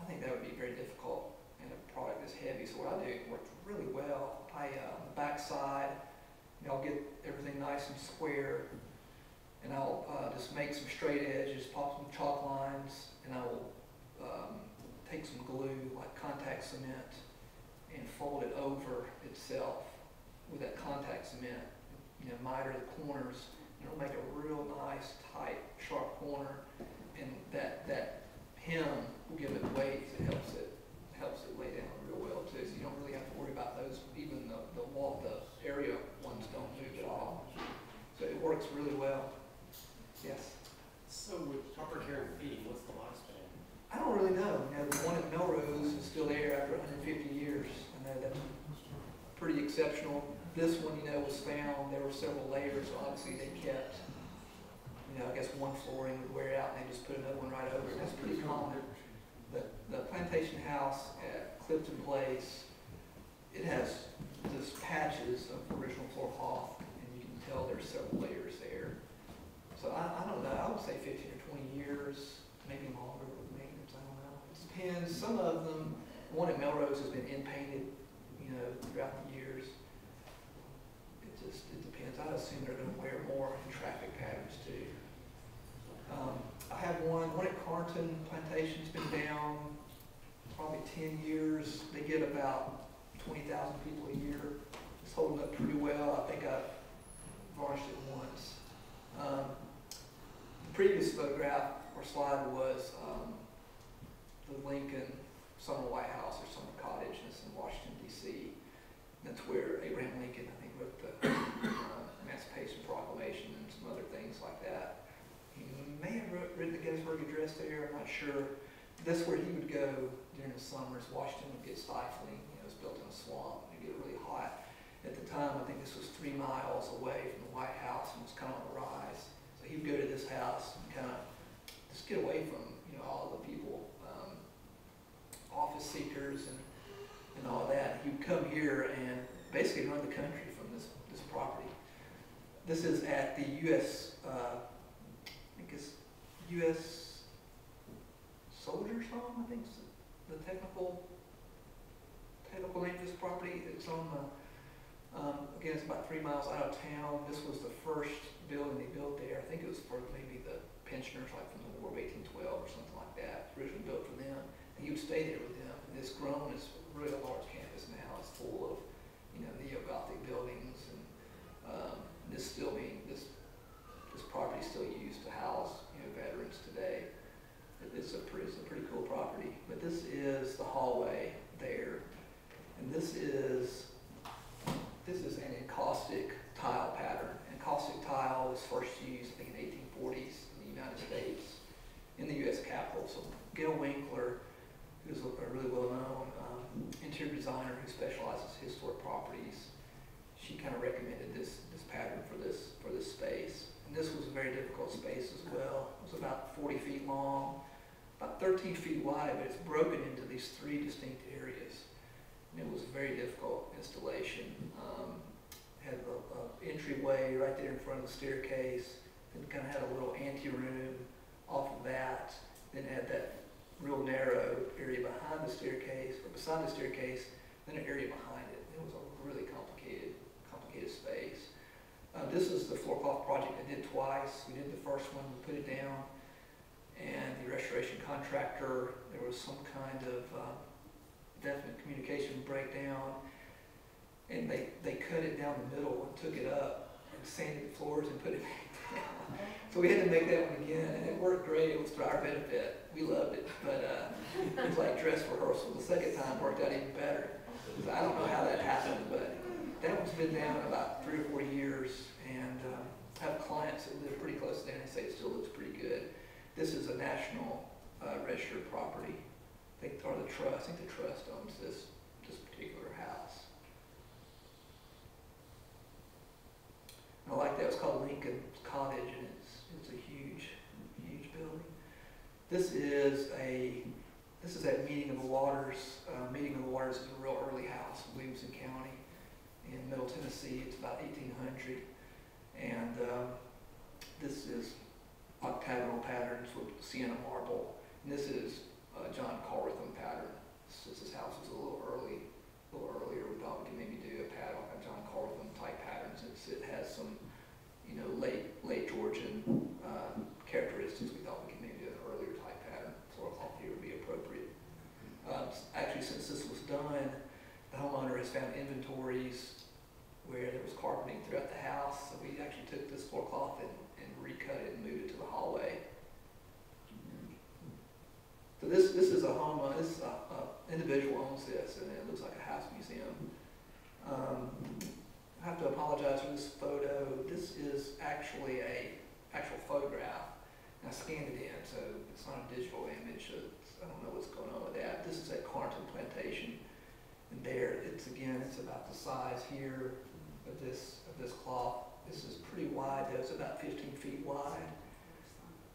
I think that would be very difficult in a product this heavy. So what I do, it worked really well. On the back side, I'll get everything nice and square, and I'll just make some straight edges, pop some chalk lines, and I will take some glue, like contact cement, and fold it over itself with that contact cement, miter the corners, and it'll make a real nice, tight, sharp corner, and that hem will give it weight. It helps it lay down real well too, so you don't really have to worry about those. Even the area ones don't move at all, so it works really well. Yes. So with proper care and feed, what's the lifespan? I don't really know. The one at Melrose is still there after 150 years. I know that's pretty exceptional. This one, was found. There were several layers, so obviously they kept. I guess one flooring would wear out, and they just put another one right over it. That's pretty common. The plantation house at Clifton Place, it has just patches of original floorcloth, and you can tell there's several layers there. So I don't know. I would say 15 or 20 years, maybe longer with maintenance. I don't know. It depends. Some of them, the one at Melrose has been in-painted, throughout the years. It depends. I assume they're going to wear more in traffic patterns too. I have one at Carnton get about 20,000 people a year. It's holding up pretty well. I think I've varnished it once. The previous photograph or slide was the Lincoln Summer White House or Summer Cottage, and it's in Washington, D.C. That's where Abraham Lincoln, I think, wrote the Emancipation Proclamation and some other things like that. He may have written the Gettysburg Address there, I'm not sure. That's where he would go during the summers. Washington would get stifling. You know, it was built in a swamp. It would get really hot. At the time, I think this was 3 miles away from the White House and was kind of on the rise. So he would go to this house and kind of just get away from, you know, all the people, office seekers and all that. He would come here and basically run the country from this property. This is at the U.S. I think it's U.S. Soldiers Home. I think it's the technical name of this property. It's on the again, it's about 3 miles out of town. This was the first building they built there. I think it was for maybe the pensioners, like from the War of 1812 or something like that. Originally built for them. And he would stay there with them. And it's grown. It's really a large campus now. It's full of, you know, neo-Gothic buildings, and this still being this property is still used to house, you know, veterans today. It's a pretty cool property. But this is the hallway there, and this is an encaustic tile pattern. Encaustic tile was first used, I think, in the 1840s in the United States, in the U.S. Capitol. So Gail Winkler, who's a really well-known interior designer who specializes in historic properties, she kind of recommended this pattern for this space. And this was a very difficult space as well. It was about 40 feet long, about 13 feet wide, but it's broken into these 3 distinct areas. And it was a very difficult installation. Had an entryway right there in front of the staircase, then kind of had a little ante-room off of that, then had that real narrow area behind the staircase, or beside the staircase, then an area behind it. It was a really complicated space. This is the Floorcloth project I did twice. We did the first one, we put it down, and the restoration contractor, there was some kind of definite communication breakdown, and they cut it down the middle and took it up and sanded the floors and put it back down. So we had to make that one again, and it worked great. It was for our benefit. We loved it, but it was like dress rehearsal. The second time worked out even better. So I don't know how that happened, but that one's been down about 3 or 4 years, and I have clients that live pretty close there, and they say it still looks pretty good. This is a national registered property. I think the trust owns this particular house. And I like that. It's called Lincoln Cottage, and it's a huge building. This is at Meeting of the Waters. Meeting of the Waters is a real early house in Williamson County in Middle Tennessee. It's about 1800, and this is octagonal patterns with sienna marble. And this is John Carrutham pattern. Since this house was a little earlier, we thought we could maybe do a pattern, a John Carrutham type pattern, since it has some, you know, late Georgian characteristics. We thought we could maybe do an earlier type pattern. Floorcloth here would be appropriate. Actually, since this was done, the homeowner has found inventories where there was carpeting throughout the house. So we actually took this floorcloth and recut it and moved it to the hallway. So this is a home. This individual owns this, and it looks like a house museum. I have to apologize for this photo. This is actually an actual photograph, and I scanned it in, so it's not a digital image. So I don't know what's going on with that. This is at Quaranton Plantation, and there it's about the size here of this cloth. This is pretty wide, though. It's about 15 feet wide,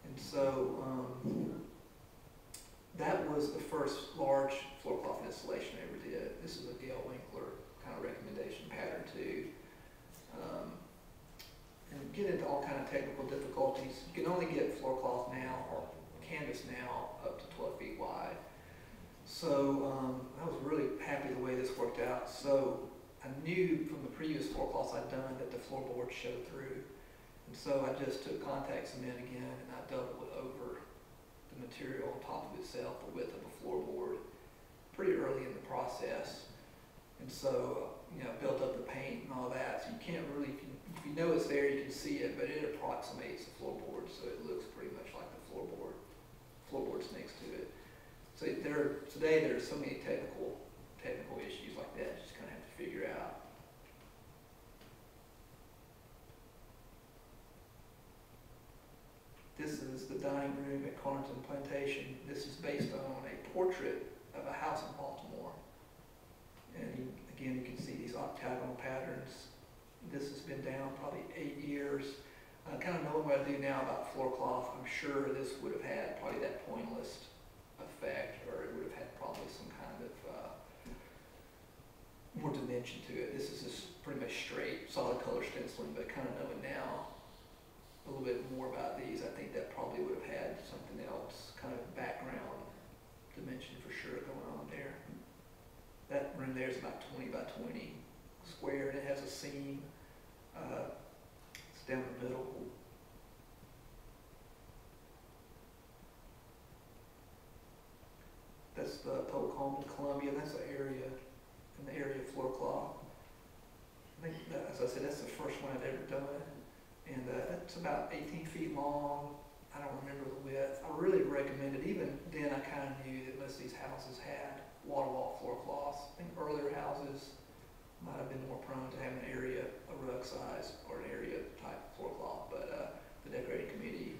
and so that was the first large floorcloth installation I ever did. This is a Gail Winkler kind of recommendation pattern too. And get into all kind of technical difficulties. You can only get floorcloth now, or canvas now, up to 12 feet wide. So I was really happy the way this worked out. So I knew from the previous floorcloths I'd done that the floorboards showed through. And so I just took contact cement again, and I doubled it over the material on top of itself, the width of a floorboard. pretty early in the process. And so, you know, built up the paint and all that, so you can't really, if you know it's there, you can see it, but it approximates the floorboard, so it looks pretty much like the floorboard's next to it. So today there's so many technical issues like that, you just kind of have to figure out. This is the dining room at Carnton Plantation. This is based on a portrait of a house in Baltimore. And again, you can see these octagonal patterns. This has been down probably 8 years. Kind of knowing what I do now about Floorcloth, I'm sure this would have had probably that pointillist effect, or it would have had probably some kind of more dimension to it. This is just pretty much straight, solid color stenciling, but kind of knowing now a little bit more about these, I think that probably would have had something else, kind of background dimension for sure going on there. That room there is about 20 by 20 square, and it has a seam. It's down the middle. That's the Polk Home in Columbia. That's the area, in the area of Floorcloth. I think, that, as I said, that's the first one I've ever done. And it's about 18 feet long. I don't remember the width. I really recommend it. Even then, I kind of knew that most of these houses had wall-to-wall floorcloths. I think earlier houses might have been more prone to having an area, a rug size, or an area type floorcloth. But the decorating committee,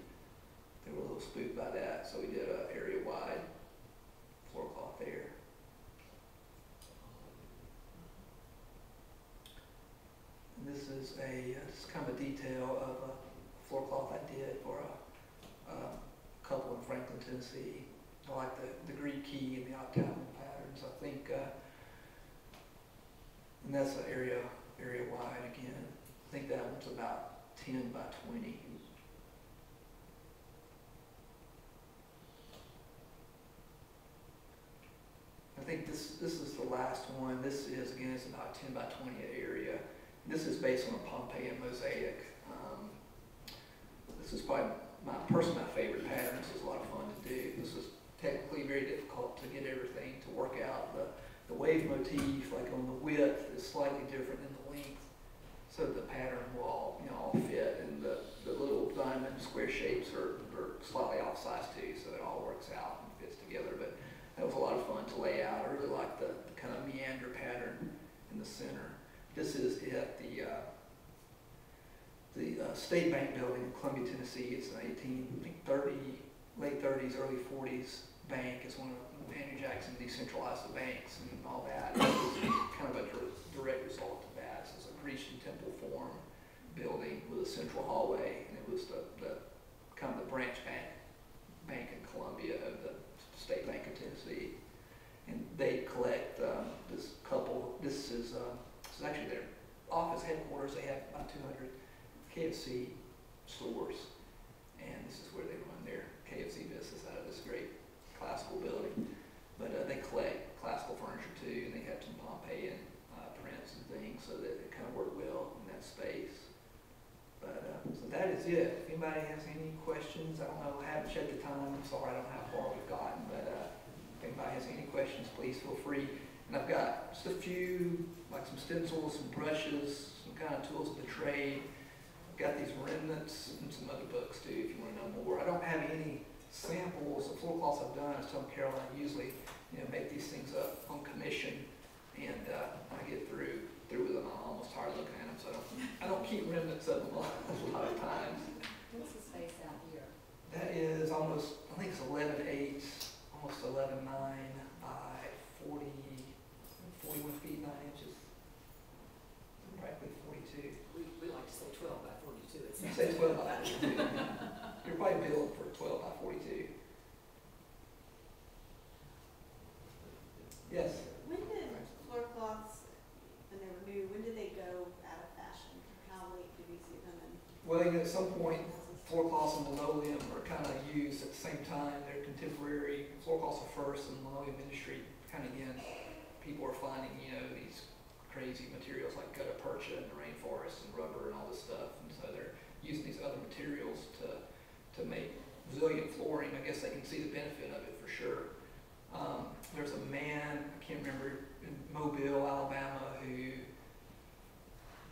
they were a little spooked by that, so we did an area-wide floorcloth there. And this is kind of a detail of a floorcloth I did for a couple in Franklin, Tennessee. I like the Greek key and the octagonal patterns. I think, and that's an area wide again. I think that one's about 10 by 20. I think this is the last one. This is, again, it's about 10 by 20 area. This is based on a Pompeian mosaic. This is probably my favorite pattern. This is a lot of fun to do. This was technically very difficult to get everything to work out. The wave motif, like on the width, is slightly different than the length, so the pattern will all fit, and the little diamond square shapes are slightly off size too, so it all works out and fits together. But that was a lot of fun to lay out. I really like the kind of meander pattern in the center. This is at the State Bank building in Columbia, Tennessee. It's an late 30s, early 40s bank. It's one of Andrew Jackson decentralized the banks and all that. It was kind of a direct result of that. So it's a Grecian temple form building with a central hallway, and it was the kind of the branch bank in Columbia of the State Bank of Tennessee. And they collect this couple. This is actually their office headquarters. They have about 200 KFC stores, and this is where they run their KFC business out of this great classical building. But they collect classical furniture too, and they have some Pompeian prints and things, so that it kind of worked well in that space. But so that is it. If anybody has any questions, I don't know, I haven't checked the time. I'm sorry, I don't know how far we've gotten, but if anybody has any questions, please feel free. And I've got just a few, like some stencils, some brushes, some kind of tools of the trade. I've got these remnants and some other books too, if you want to know more. I don't have any samples of floorcloths I've done. I was telling Caroline, I usually make these things up on commission, and when I get through with them, I'm almost tired looking at them, so I don't keep remnants of them a lot of times. What's the space out here? That is almost, I think it's 11.8, almost 11.9 by 41 feet 9 inches. Practically 42. We like to say 12 by 42. You say 12 by 42. You're probably built for 12 by 42. Yes? When did floorcloths, when they were new, when did they go out of fashion? How late did we see them in? Well, at some point, floorcloths and linoleum are kind of used at the same time. They're contemporary. Floorcloths are first, and the linoleum industry kind of, again, people are finding, these crazy materials like gutta percha in the rainforest and rubber and all this stuff, and so they're using these other materials to make resilient flooring. I guess they can see the benefit of it for sure. there's a man, I can't remember, in Mobile, Alabama, who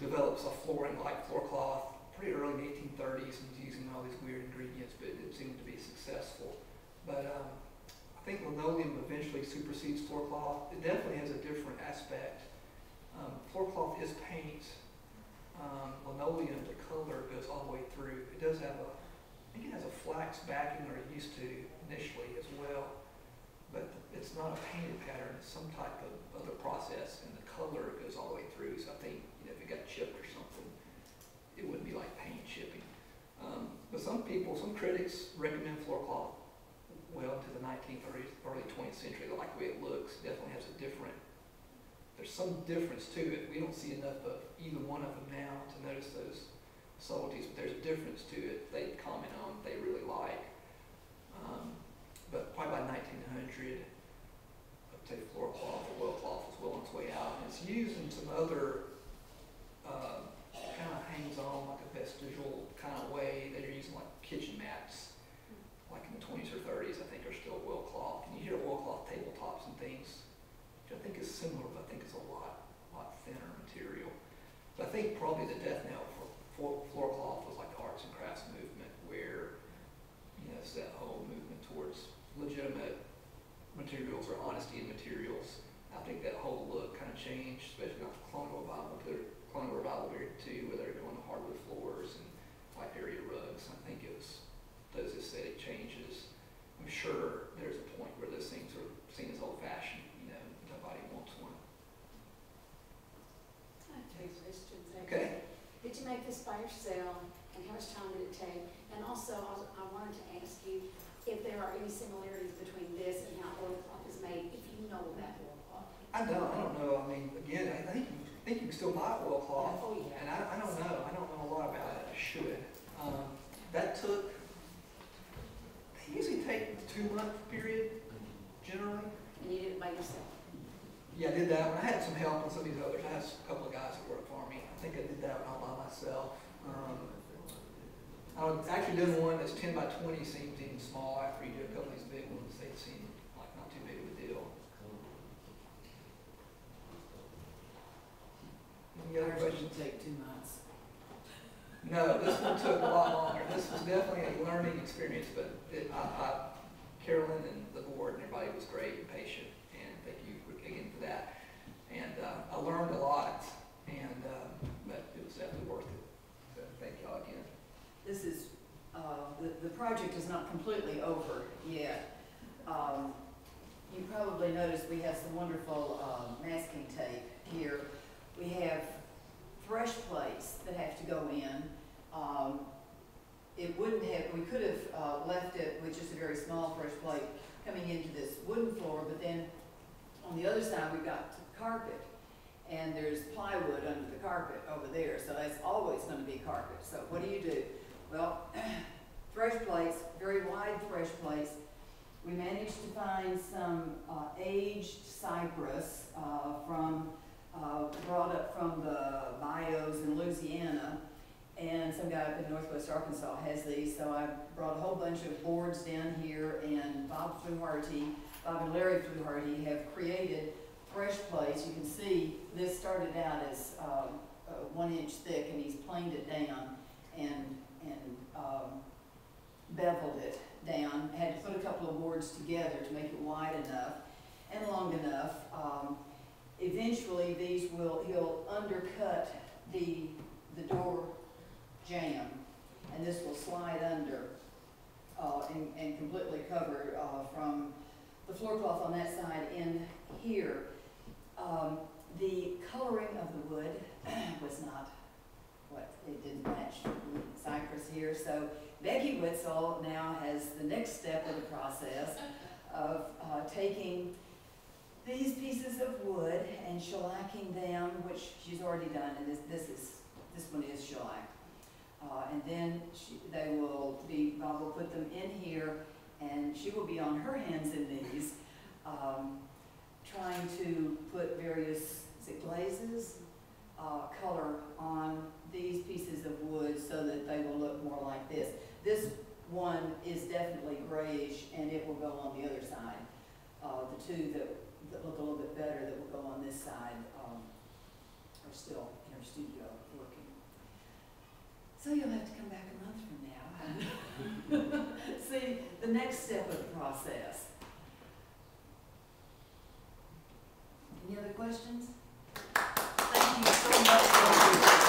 develops a flooring like Floorcloth pretty early in the 1830s and was using all these weird ingredients, but it seemed to be successful. But I think linoleum eventually supersedes Floorcloth. It definitely has a different aspect. Floorcloth is paint. Linoleum, the color goes all the way through. It does have I think it has a flax backing, or it used to initially as well, but it's not a painted pattern. It's some type of other process, and the color goes all the way through. So I think, you know, if it got chipped or something, it wouldn't be like paint chipping. But some critics recommend Floorcloth well into the 19th or early 20th century. They like the way it looks. It definitely has there's some difference to it. We don't see enough of either one of them now to notice those subtleties, but there's a difference to it they comment on, they really like. But probably by 1900, I'd say Floorcloth or oilcloth was well on its way out. And it's used in some other kind of hangs on like a vestigial kind of way. They're using like kitchen mats, like in the 20s or 30s, I think are still oilcloth. And you hear oilcloth tabletops and things, which I think is similar, but I think it's a lot thinner material. But I think probably the death knell for Floorcloth was like the arts and crafts movement, where, you know, it's that whole movement towards legitimate materials or honesty in materials. I think that whole look kind of changed, especially after colonial revival period too, where they're going to hardwood floors and white area rugs. I think it was those aesthetic changes. I'm sure there's a point where those things are seen as old-fashioned. You know, nobody wants one. I have two questions. Okay. Did you make this by yourself, and how much time did it take? And also, I wanted to ask you if there are any similarities between this and how oilcloth is made, if you know about oilcloth. I don't know. I mean, again, I think you can still buy oilcloth. Oh, yeah. And I don't know. I don't know a lot about it. I should. That took, they usually take a 2-month period, generally. And you did it by yourself? Yeah, I did that one. I had some help on some of these others. I had a couple of guys that worked for me. I think I did that one all by myself. I was actually doing one that's 10 by 20 seems even small. After you do a couple of these big ones, they seem like not too big of a deal. Any other questions? Take 2 months. No, this one took a lot longer. This was definitely a learning experience, but Carolyn and the board and everybody was great and patient, and thank you again for that. And I learned a lot, and but it was definitely worth it. So thank y'all again. This is, the project is not completely over yet. You probably noticed we have some wonderful masking tape here. We have fresh plates that have to go in. It wouldn't have, we could have left it with just a very small fresh plate coming into this wooden floor, but then on the other side we've got carpet, and there's plywood under the carpet over there, so that's always going to be carpet. So what do? Well, fresh plates, very wide fresh plates. We managed to find some aged cypress brought up from the bayous in Louisiana, and some guy up in Northwest Arkansas has these, so I brought a whole bunch of boards down here, and Bob and Larry Fluharty have created fresh plates. You can see this started out as 1 inch thick, and he's planed it down and beveled it down. Had to put a couple of boards together to make it wide enough and long enough. Eventually he'll undercut the door jamb, and this will slide under and completely cover from the floor cloth on that side in here. The coloring of the wood was not it didn't match the cypress here, so Becky Witzel now has the next step of the process of taking these pieces of wood and shellacking them, which she's already done, and this one is shellac. And then Bob will put them in here, and she will be on her hands and knees trying to put various, is it glazes, color on these pieces of wood so that they will look more like this. This one is definitely grayish, and it will go on the other side. The two that look a little bit better that will go on this side are still in our studio working. So you'll have to come back a month from now and see the next step of the process. Any other questions? Thank you so much for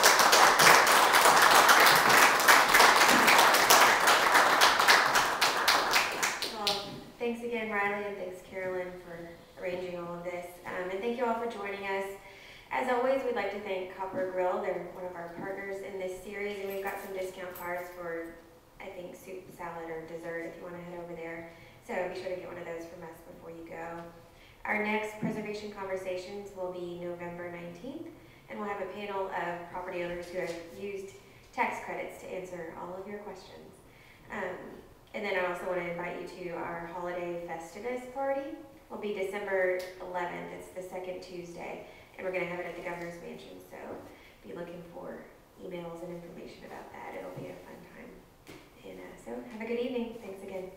Thanks again, Riley, and thanks, Carolyn, for arranging all of this. And thank you all for joining us. As always, we'd like to thank Copper Grill. They're one of our partners in this series, and we've got some discount cards for, I think, soup, salad, or dessert if you want to head over there. So be sure to get one of those from us before you go. Our next preservation conversations will be November 19th, and we'll have a panel of property owners who have used tax credits to answer all of your questions. And then I also want to invite you to our holiday Festivus party. Will be December 11th. It's the second Tuesday, and we're going to have it at the Governor's Mansion. So be looking for emails and information about that. It'll be a fun time. And so have a good evening. Thanks again.